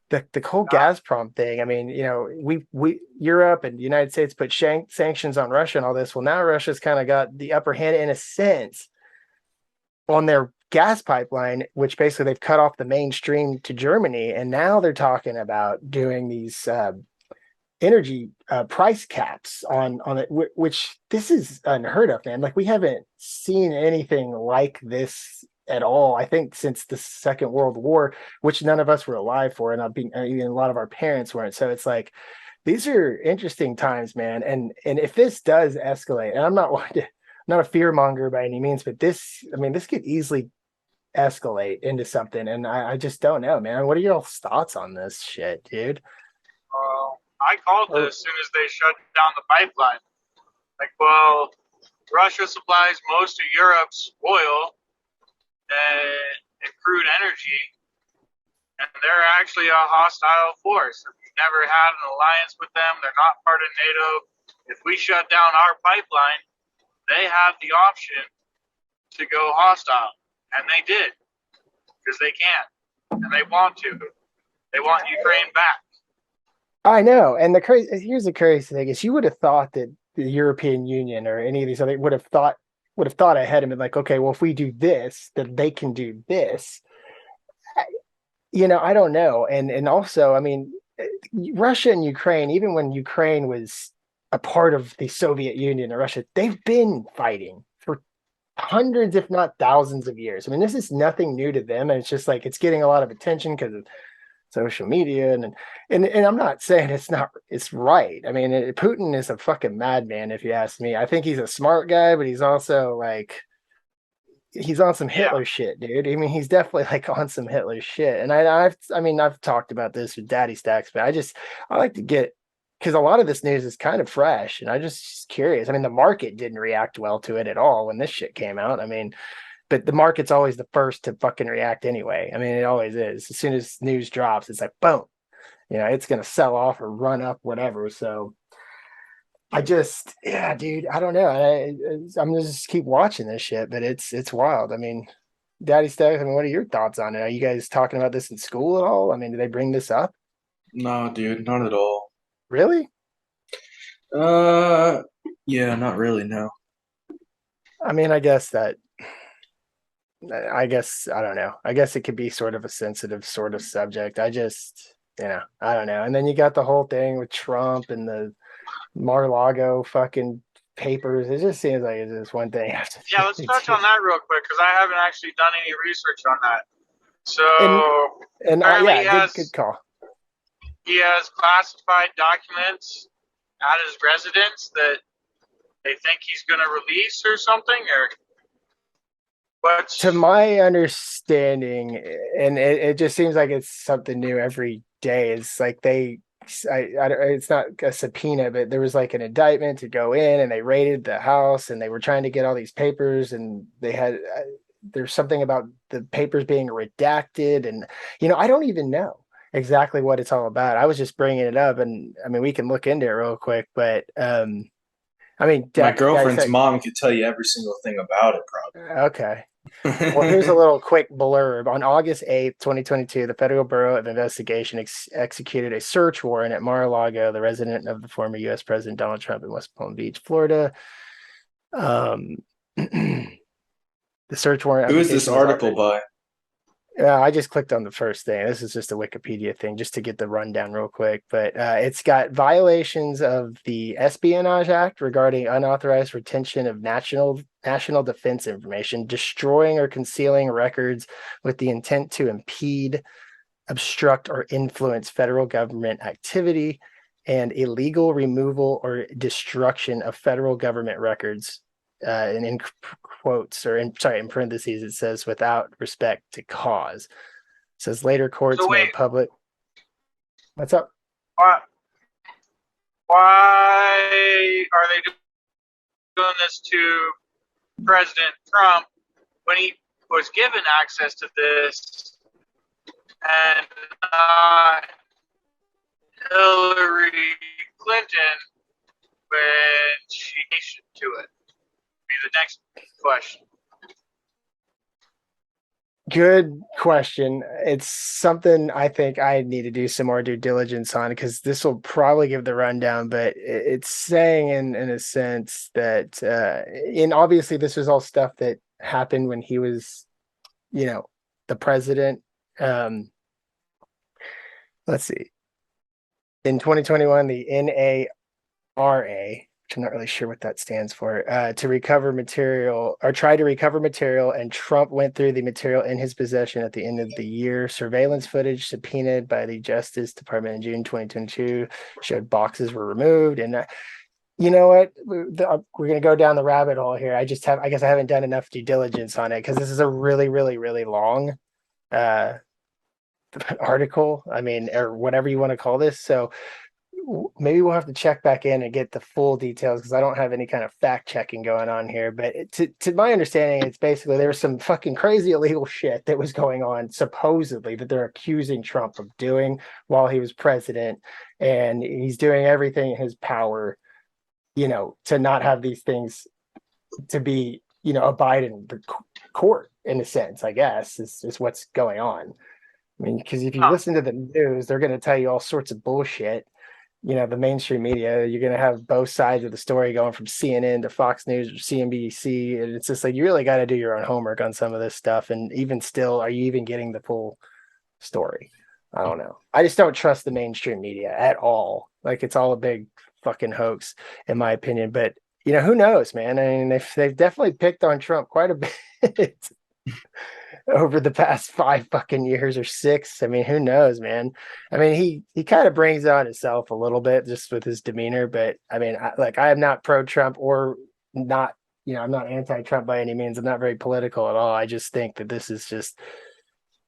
The whole Gazprom thing. I mean, you know, we Europe and the United States put sanctions on Russia and all this. Well, now Russia's kind of got the upper hand in a sense on their gas pipeline, which basically they've cut off the mainstream to Germany, and now they're talking about doing these energy price caps on it, which this is unheard of, man. Like we haven't seen anything like this at all, I think, since the Second World War, which none of us were alive for, and even a lot of our parents weren't. So it's like these are interesting times, man. And if this does escalate, and I'm not a fear monger by any means, but this could easily escalate into something, and I just don't know, man. What are your thoughts on this shit, dude? I called it as soon as they shut down the pipeline. Like, well, Russia supplies most of Europe's oil and crude energy, and they're actually a hostile force. We've never had an alliance with them. They're not part of NATO. If we shut down our pipeline, they have the option to go hostile. And they did, because they can, and they want to. They want Ukraine back. I know. And here's the crazy thing is you would have thought that the European Union or any of these other would have thought ahead and been like, okay, well, if we do this, then they can do this. I don't know. And also, I mean, Russia and Ukraine, even when Ukraine was a part of the Soviet Union or Russia, they've been fighting for hundreds, if not thousands of years. I mean, this is nothing new to them. And it's just like, it's getting a lot of attention because of social media. And I'm not saying it's right. I mean, Putin is a fucking madman, if you ask me. I think he's a smart guy, but he's also like, he's on some Hitler shit, dude. I mean, he's definitely like on some Hitler shit. And I've talked about this with Daddystaxx, but I like to get, because a lot of this news is kind of fresh, and I just curious. I mean, the market didn't react well to it at all when this shit came out. I mean, but the market's always the first to fucking react anyway. I mean, it always is. As soon as news drops, it's like boom, it's gonna sell off or run up, whatever. So dude, I don't know. I'm gonna just keep watching this shit, but it's wild. I mean, Daddystaxx, I mean, what are your thoughts on it? Are you guys talking about this in school at all? I mean, do they bring this up? No, dude, not at all. Really? Yeah, not really, no. I mean, I don't know. I guess it could be sort of a sensitive sort of subject. I don't know. And then you got the whole thing with Trump and the Mar-a-Lago fucking papers. It just seems like it's just one thing after. Yeah, let's touch on that real quick because I haven't actually done any research on that. So, good call. He has classified documents at his residence that they think he's going to release or something, or what? To my understanding, and it just seems like it's something new every day. It's like it's not a subpoena, but there was like an indictment to go in, and they raided the house, and they were trying to get all these papers, and they had there's something about the papers being redacted, and I don't even know exactly what it's all about. I was just bringing it up, and I mean, we can look into it real quick, but I mean, my girlfriend's mom could tell you every single thing about it, probably. Okay. Well, here's a little quick blurb. On August 8th, 2022, the Federal Bureau of Investigation executed a search warrant at Mar-a-Lago, the residence of the former U.S. President Donald Trump in West Palm Beach, Florida. The search warrant. Who is this article by? I just clicked on the first thing. This is just a Wikipedia thing just to get the rundown real quick. But it's got violations of the Espionage Act regarding unauthorized retention of national defense information, destroying or concealing records with the intent to impede, obstruct, or influence federal government activity, and illegal removal or destruction of federal government records. And in quotes, or in parentheses, it says without respect to cause. It says later courts made public. What's up? Why are they doing this to President Trump when he was given access to this and Hillary Clinton when she issued to it? Be the next question. Good question. It's something I think I need to do some more due diligence on, because this will probably give the rundown, but it's saying in a sense that and obviously this was all stuff that happened when he was the president. Let's see, in 2021 the NARA, which I'm not really sure what that stands for, to recover material, or try to recover material, and Trump went through the material in his possession at the end of the year. Surveillance footage subpoenaed by the Justice Department in June 2022 showed boxes were removed. And you know what? We're going to go down the rabbit hole here. I guess I haven't done enough due diligence on it, because this is a really, really, really long article. I mean, or whatever you want to call this. So maybe we'll have to check back in and get the full details, because I don't have any kind of fact checking going on here. But to my understanding, it's basically there was some fucking crazy illegal shit that was going on, supposedly, that they're accusing Trump of doing while he was president. And he's doing everything in his power, to not have these things to be, abide in the court in a sense, I guess, is what's going on. I mean, because if you listen to the news, they're going to tell you all sorts of bullshit. The mainstream media, you're going to have both sides of the story going from CNN to Fox News or CNBC. And it's just like, you really got to do your own homework on some of this stuff. And even still, are you even getting the full story? I don't know. I just don't trust the mainstream media at all. Like, it's all a big fucking hoax, in my opinion. But, who knows, man? I mean, they've definitely picked on Trump quite a bit over the past 5 fucking years or 6. I mean, who knows, man? I mean, he kind of brings on himself a little bit just with his demeanor, but I mean, I am not pro-Trump or not, I'm not anti-Trump by any means. I'm not very political at all. I just think that this is just,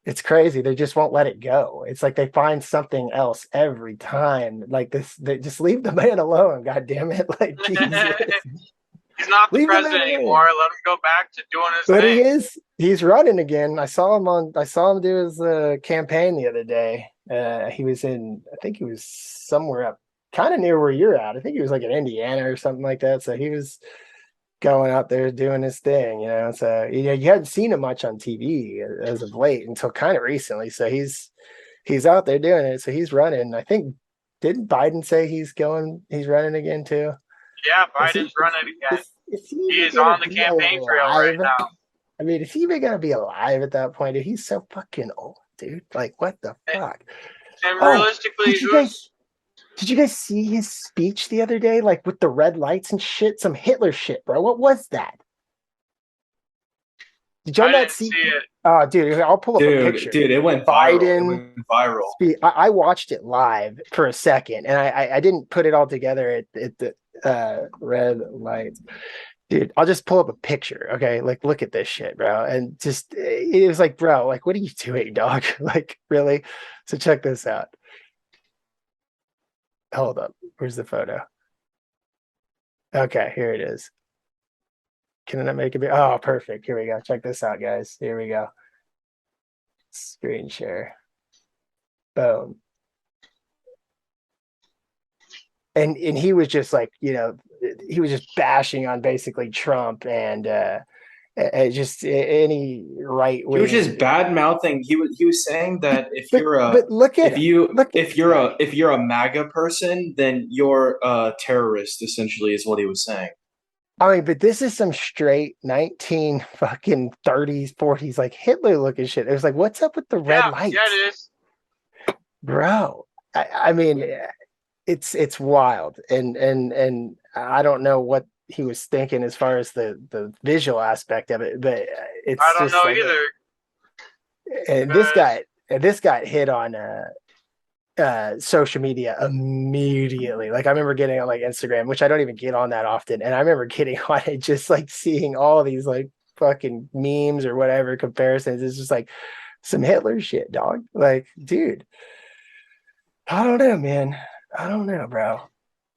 it's crazy. They just won't let it go. It's like they find something else every time. Like this, they just leave the man alone. God damn it. Like, Jesus. He's not the president anymore. Let him go back to doing his thing. But he is. He's running again. I saw him do his campaign the other day. He was I think he was somewhere up kind of near where you're at. I think he was like in Indiana or something like that. So he was going out there doing his thing, So you hadn't seen him much on TV as of late until kind of recently. So he's out there doing it. So he's running. I think, didn't Biden say he's running again too? Yeah, Biden's running again. He is on the campaign trail right now. I mean, is he even going to be alive at that point? Dude, he's so fucking old, dude. Like, what the fuck? And realistically, did you guys see his speech the other day? Like, with the red lights and shit? Some Hitler shit, bro. What was that? Did y'all not see it? Oh, dude, I'll pull up a picture. Dude, it went viral. I watched it live for a second, and I didn't put it all together at the red lights. Dude, I'll just pull up a picture, okay? Like, look at this shit, bro. And just, it was like, bro, like, what are you doing, dog? Like, really? So check this out. Hold up. Where's the photo? Okay, here it is. Can I make it big? Oh, perfect. Here we go. Check this out, guys. Here we go. Screen share. Boom. And he was just like, he was just bashing on basically Trump and just any right wing. He was just bad mouthing. He was saying that if you're a MAGA person, then you're a terrorist. Essentially, is what he was saying. I mean, but this is some straight 19 fucking 30s, 40s, like Hitler looking shit. It was like, what's up with the red lights? Yeah, it is, bro. I mean, it's wild, and I don't know what he was thinking as far as the visual aspect of it, but it's I don't just know like, either. And this got hit on social media immediately. Like, I remember getting on like Instagram, which I don't even get on that often, and I remember getting on it, just like seeing all these like fucking memes or whatever comparisons. It's just like some Hitler shit, dog. Like, dude, I don't know, man. I don't know, bro.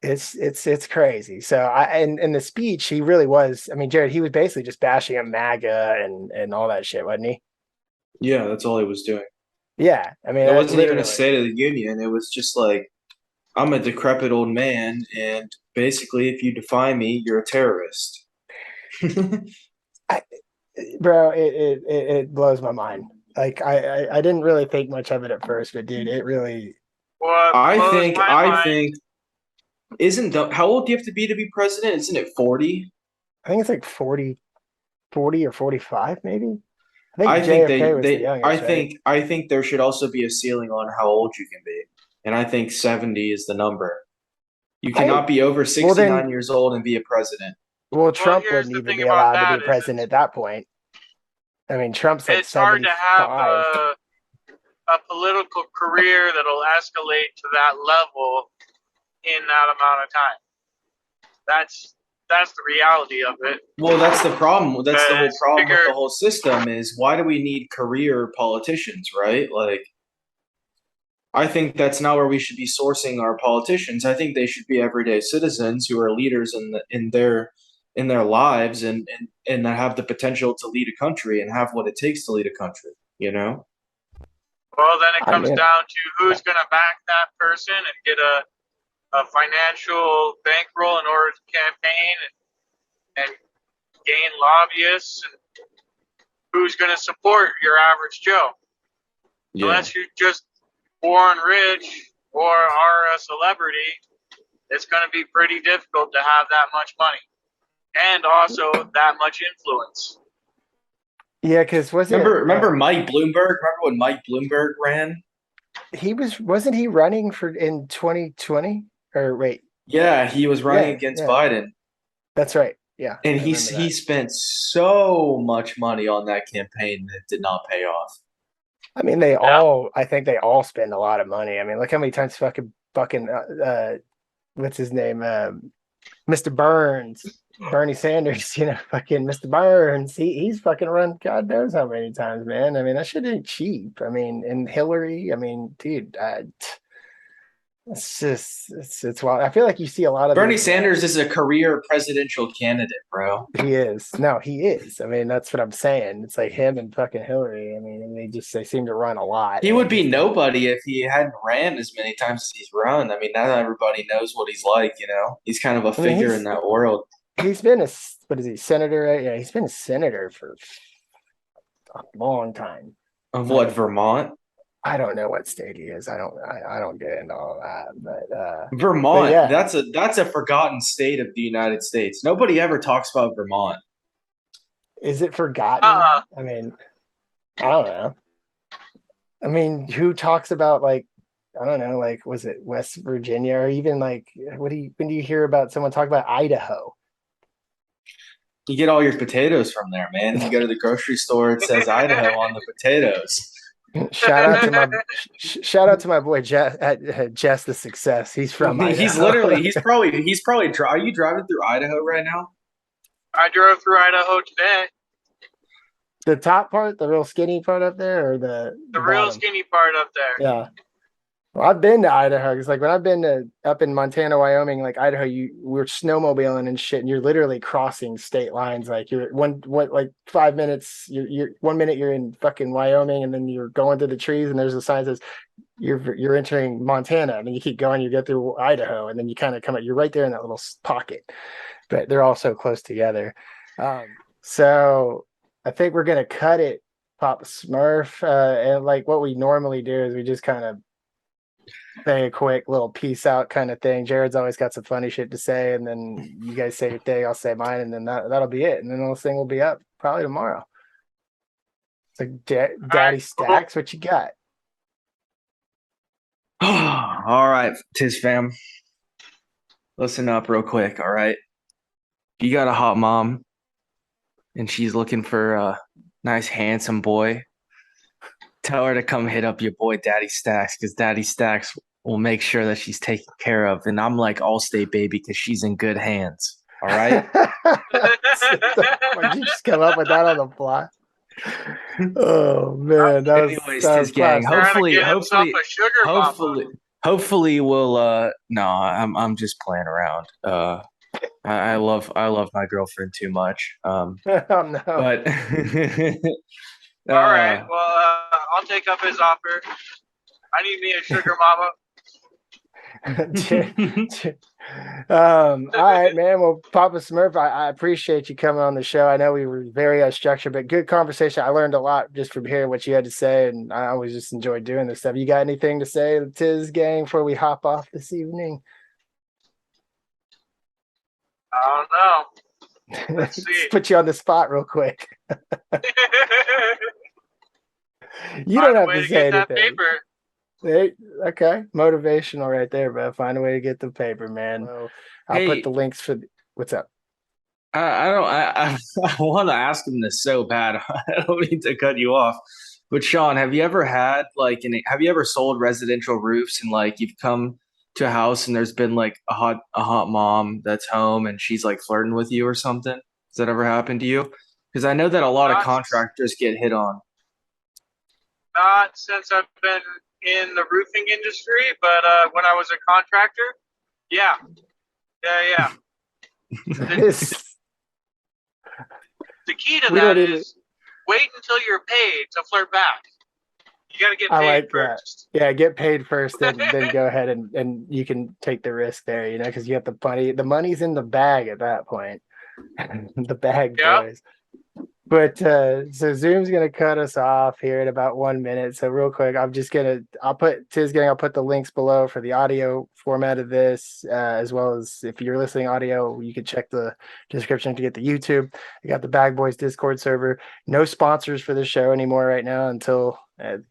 It's crazy. So in the speech, he really was. I mean, Jared, he was basically just bashing on MAGA and all that shit, wasn't he? Yeah, that's all he was doing. Yeah, I mean, it wasn't even a State of the Union. It was just like, I'm a decrepit old man, and basically, if you defy me, you're a terrorist. Bro, it blows my mind. Like, I didn't really think much of it at first, but dude, it really. I think. How old do you have to be president? Isn't it 40? I think it's like 40 or 45, maybe. I think there should also be a ceiling on how old you can be, and I think 70 is the number. You cannot be over 69 years old and be a president. Well, Trump wouldn't even be allowed to be president at that point. I mean, Trump's like 75. It's hard to have a political career that'll escalate to that level in that amount of time. That's the reality of it. Well, that's the problem. That's the whole problem with the whole system is, why do we need career politicians, right? Like, I think that's not where we should be sourcing our politicians. I think they should be everyday citizens who are leaders in their lives and that have the potential to lead a country and have what it takes to lead a country, Well, then it comes down to who's going to back that person and get a financial bankroll in order to campaign and gain lobbyists who's going to support your average Joe? Yeah. Unless you're just born rich or are a celebrity, it's going to be pretty difficult to have that much money and also that much influence. Yeah, because remember Mike Bloomberg? Remember when Mike Bloomberg ran? Wasn't he running in 2020? Or wait. Yeah, he was running against Biden. That's right. Yeah. And he spent so much money on that campaign that did not pay off. I mean, I think they all spend a lot of money. I mean, look how many times fucking what's his name? Mr. Burns, Bernie Sanders, fucking Mr. Burns. He's fucking run God knows how many times, man. I mean, that shit ain't cheap. I mean, and Hillary, I mean, dude, it's wild. I feel like you see a lot of Bernie Sanders is a career presidential candidate, bro. He is. No, he is. I mean, that's what I'm saying. It's like him and fucking Hillary. I mean, and they seem to run a lot. He would be nobody if he hadn't ran as many times as he's run. I mean, now everybody knows what he's like, He's kind of a figure in that world. He's been senator, right? Yeah, he's been a senator for a long time. Of what, Vermont? I don't know what state he is. I don't get into all that, but Vermont. But that's a forgotten state of the United States. Nobody ever talks about Vermont. Is it forgotten? I mean, I don't know. I mean, who talks about I don't know, was it West Virginia or even when do you hear about someone talk about Idaho? You get all your potatoes from there, man. If you go to the grocery store, it says Idaho on the potatoes. Shout out to my boy Jess the Success. He's from Idaho. he's probably are you driving through Idaho right now? I drove through Idaho today. The top part, the real skinny part up there, or the real skinny part up there? Yeah. Well, I've been to Idaho. It's like when I've been up in Montana, Wyoming, like Idaho, we're snowmobiling and shit, and you're literally crossing state lines. Like you're 5 minutes. You're 1 minute you're in fucking Wyoming, and then you're going through the trees, and there's a sign that says you're entering Montana, and then you keep going, you get through Idaho, and then you kind of come out. You're right there in that little pocket, but they're all so close together. So I think we're gonna cut it, Pop Smurf, and what we normally do is we just kind of say a quick little peace out kind of thing. Jared's always got some funny shit to say, and then you guys say your thing, I'll say mine, and then that'll be it. And then this thing will be up probably tomorrow. It's like Daddystaxx, what you got? All right, TIZZ fam. Listen up real quick, all right? You got a hot mom, and she's looking for a nice, handsome boy. Tell her to come hit up your boy Daddystaxx, because Daddystaxx will make sure that she's taken care of. And I'm like Allstate, baby, because she's in good hands. All right? Did you just come up with that on the fly? Oh man! Anyways, TIZZ gang. Hopefully we'll. No, I'm just playing around. I love my girlfriend too much. Oh no! But. All right. Well, I'll take up his offer. I need me a sugar mama. All right, man. Well, Papa Smurf, I appreciate you coming on the show. I know we were very unstructured, but good conversation. I learned a lot just from hearing what you had to say, and I always just enjoyed doing this stuff. You got anything to say, the TIZZ gang, before we hop off this evening? I don't know. Let's see. Put you on the spot real quick. You don't have to say anything. Okay, motivational right there, bro. Find a way to get the paper, man. So I'll put the links for. What's up? I want to ask him this so bad. I don't mean to cut you off, but Sean, have you ever had have you ever sold residential roofs and you've come to a house and there's been a hot mom that's home and she's flirting with you or something? Has that ever happened to you? Because I know that a lot of contractors get hit on. Not since I've been in the roofing industry, but when I was a contractor, yeah. The key to that is wait until you're paid to flirt back. You got to get paid first. That. Yeah, get paid first, then go ahead and you can take the risk there, because you have the money. The money's in the bag at that point. The bag boys. But so Zoom's gonna cut us off here in about 1 minute. So real quick, I'll put the links below for the audio format of this, as well as if you're listening audio, you can check the description to get the YouTube. I got the Bag Boys Discord server. No sponsors for the show anymore right now until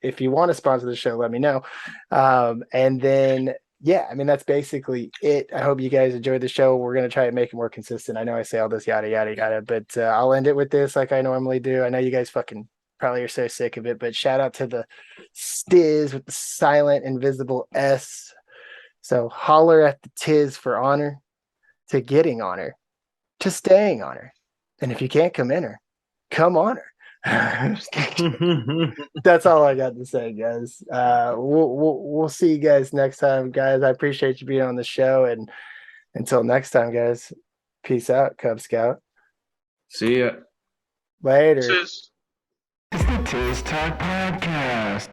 if you want to sponsor the show, let me know. And then yeah, I mean, that's basically it. I hope you guys enjoyed the show. We're going to try to make it more consistent. I know I say all this yada, yada, yada, but I'll end it with this like I normally do. I know you guys fucking probably are so sick of it, but shout out to the Stiz with the silent invisible S. So holler at the TIZZ for honor, to getting honor, to staying honor. And if you can't come in her, come on her. That's all I got to say, guys. We'll see you guys next time, guys. I appreciate you being on the show, and until next time, guys, peace out, Cub Scout. See ya Later. Cheers. It's the TIZZ Talk Podcast.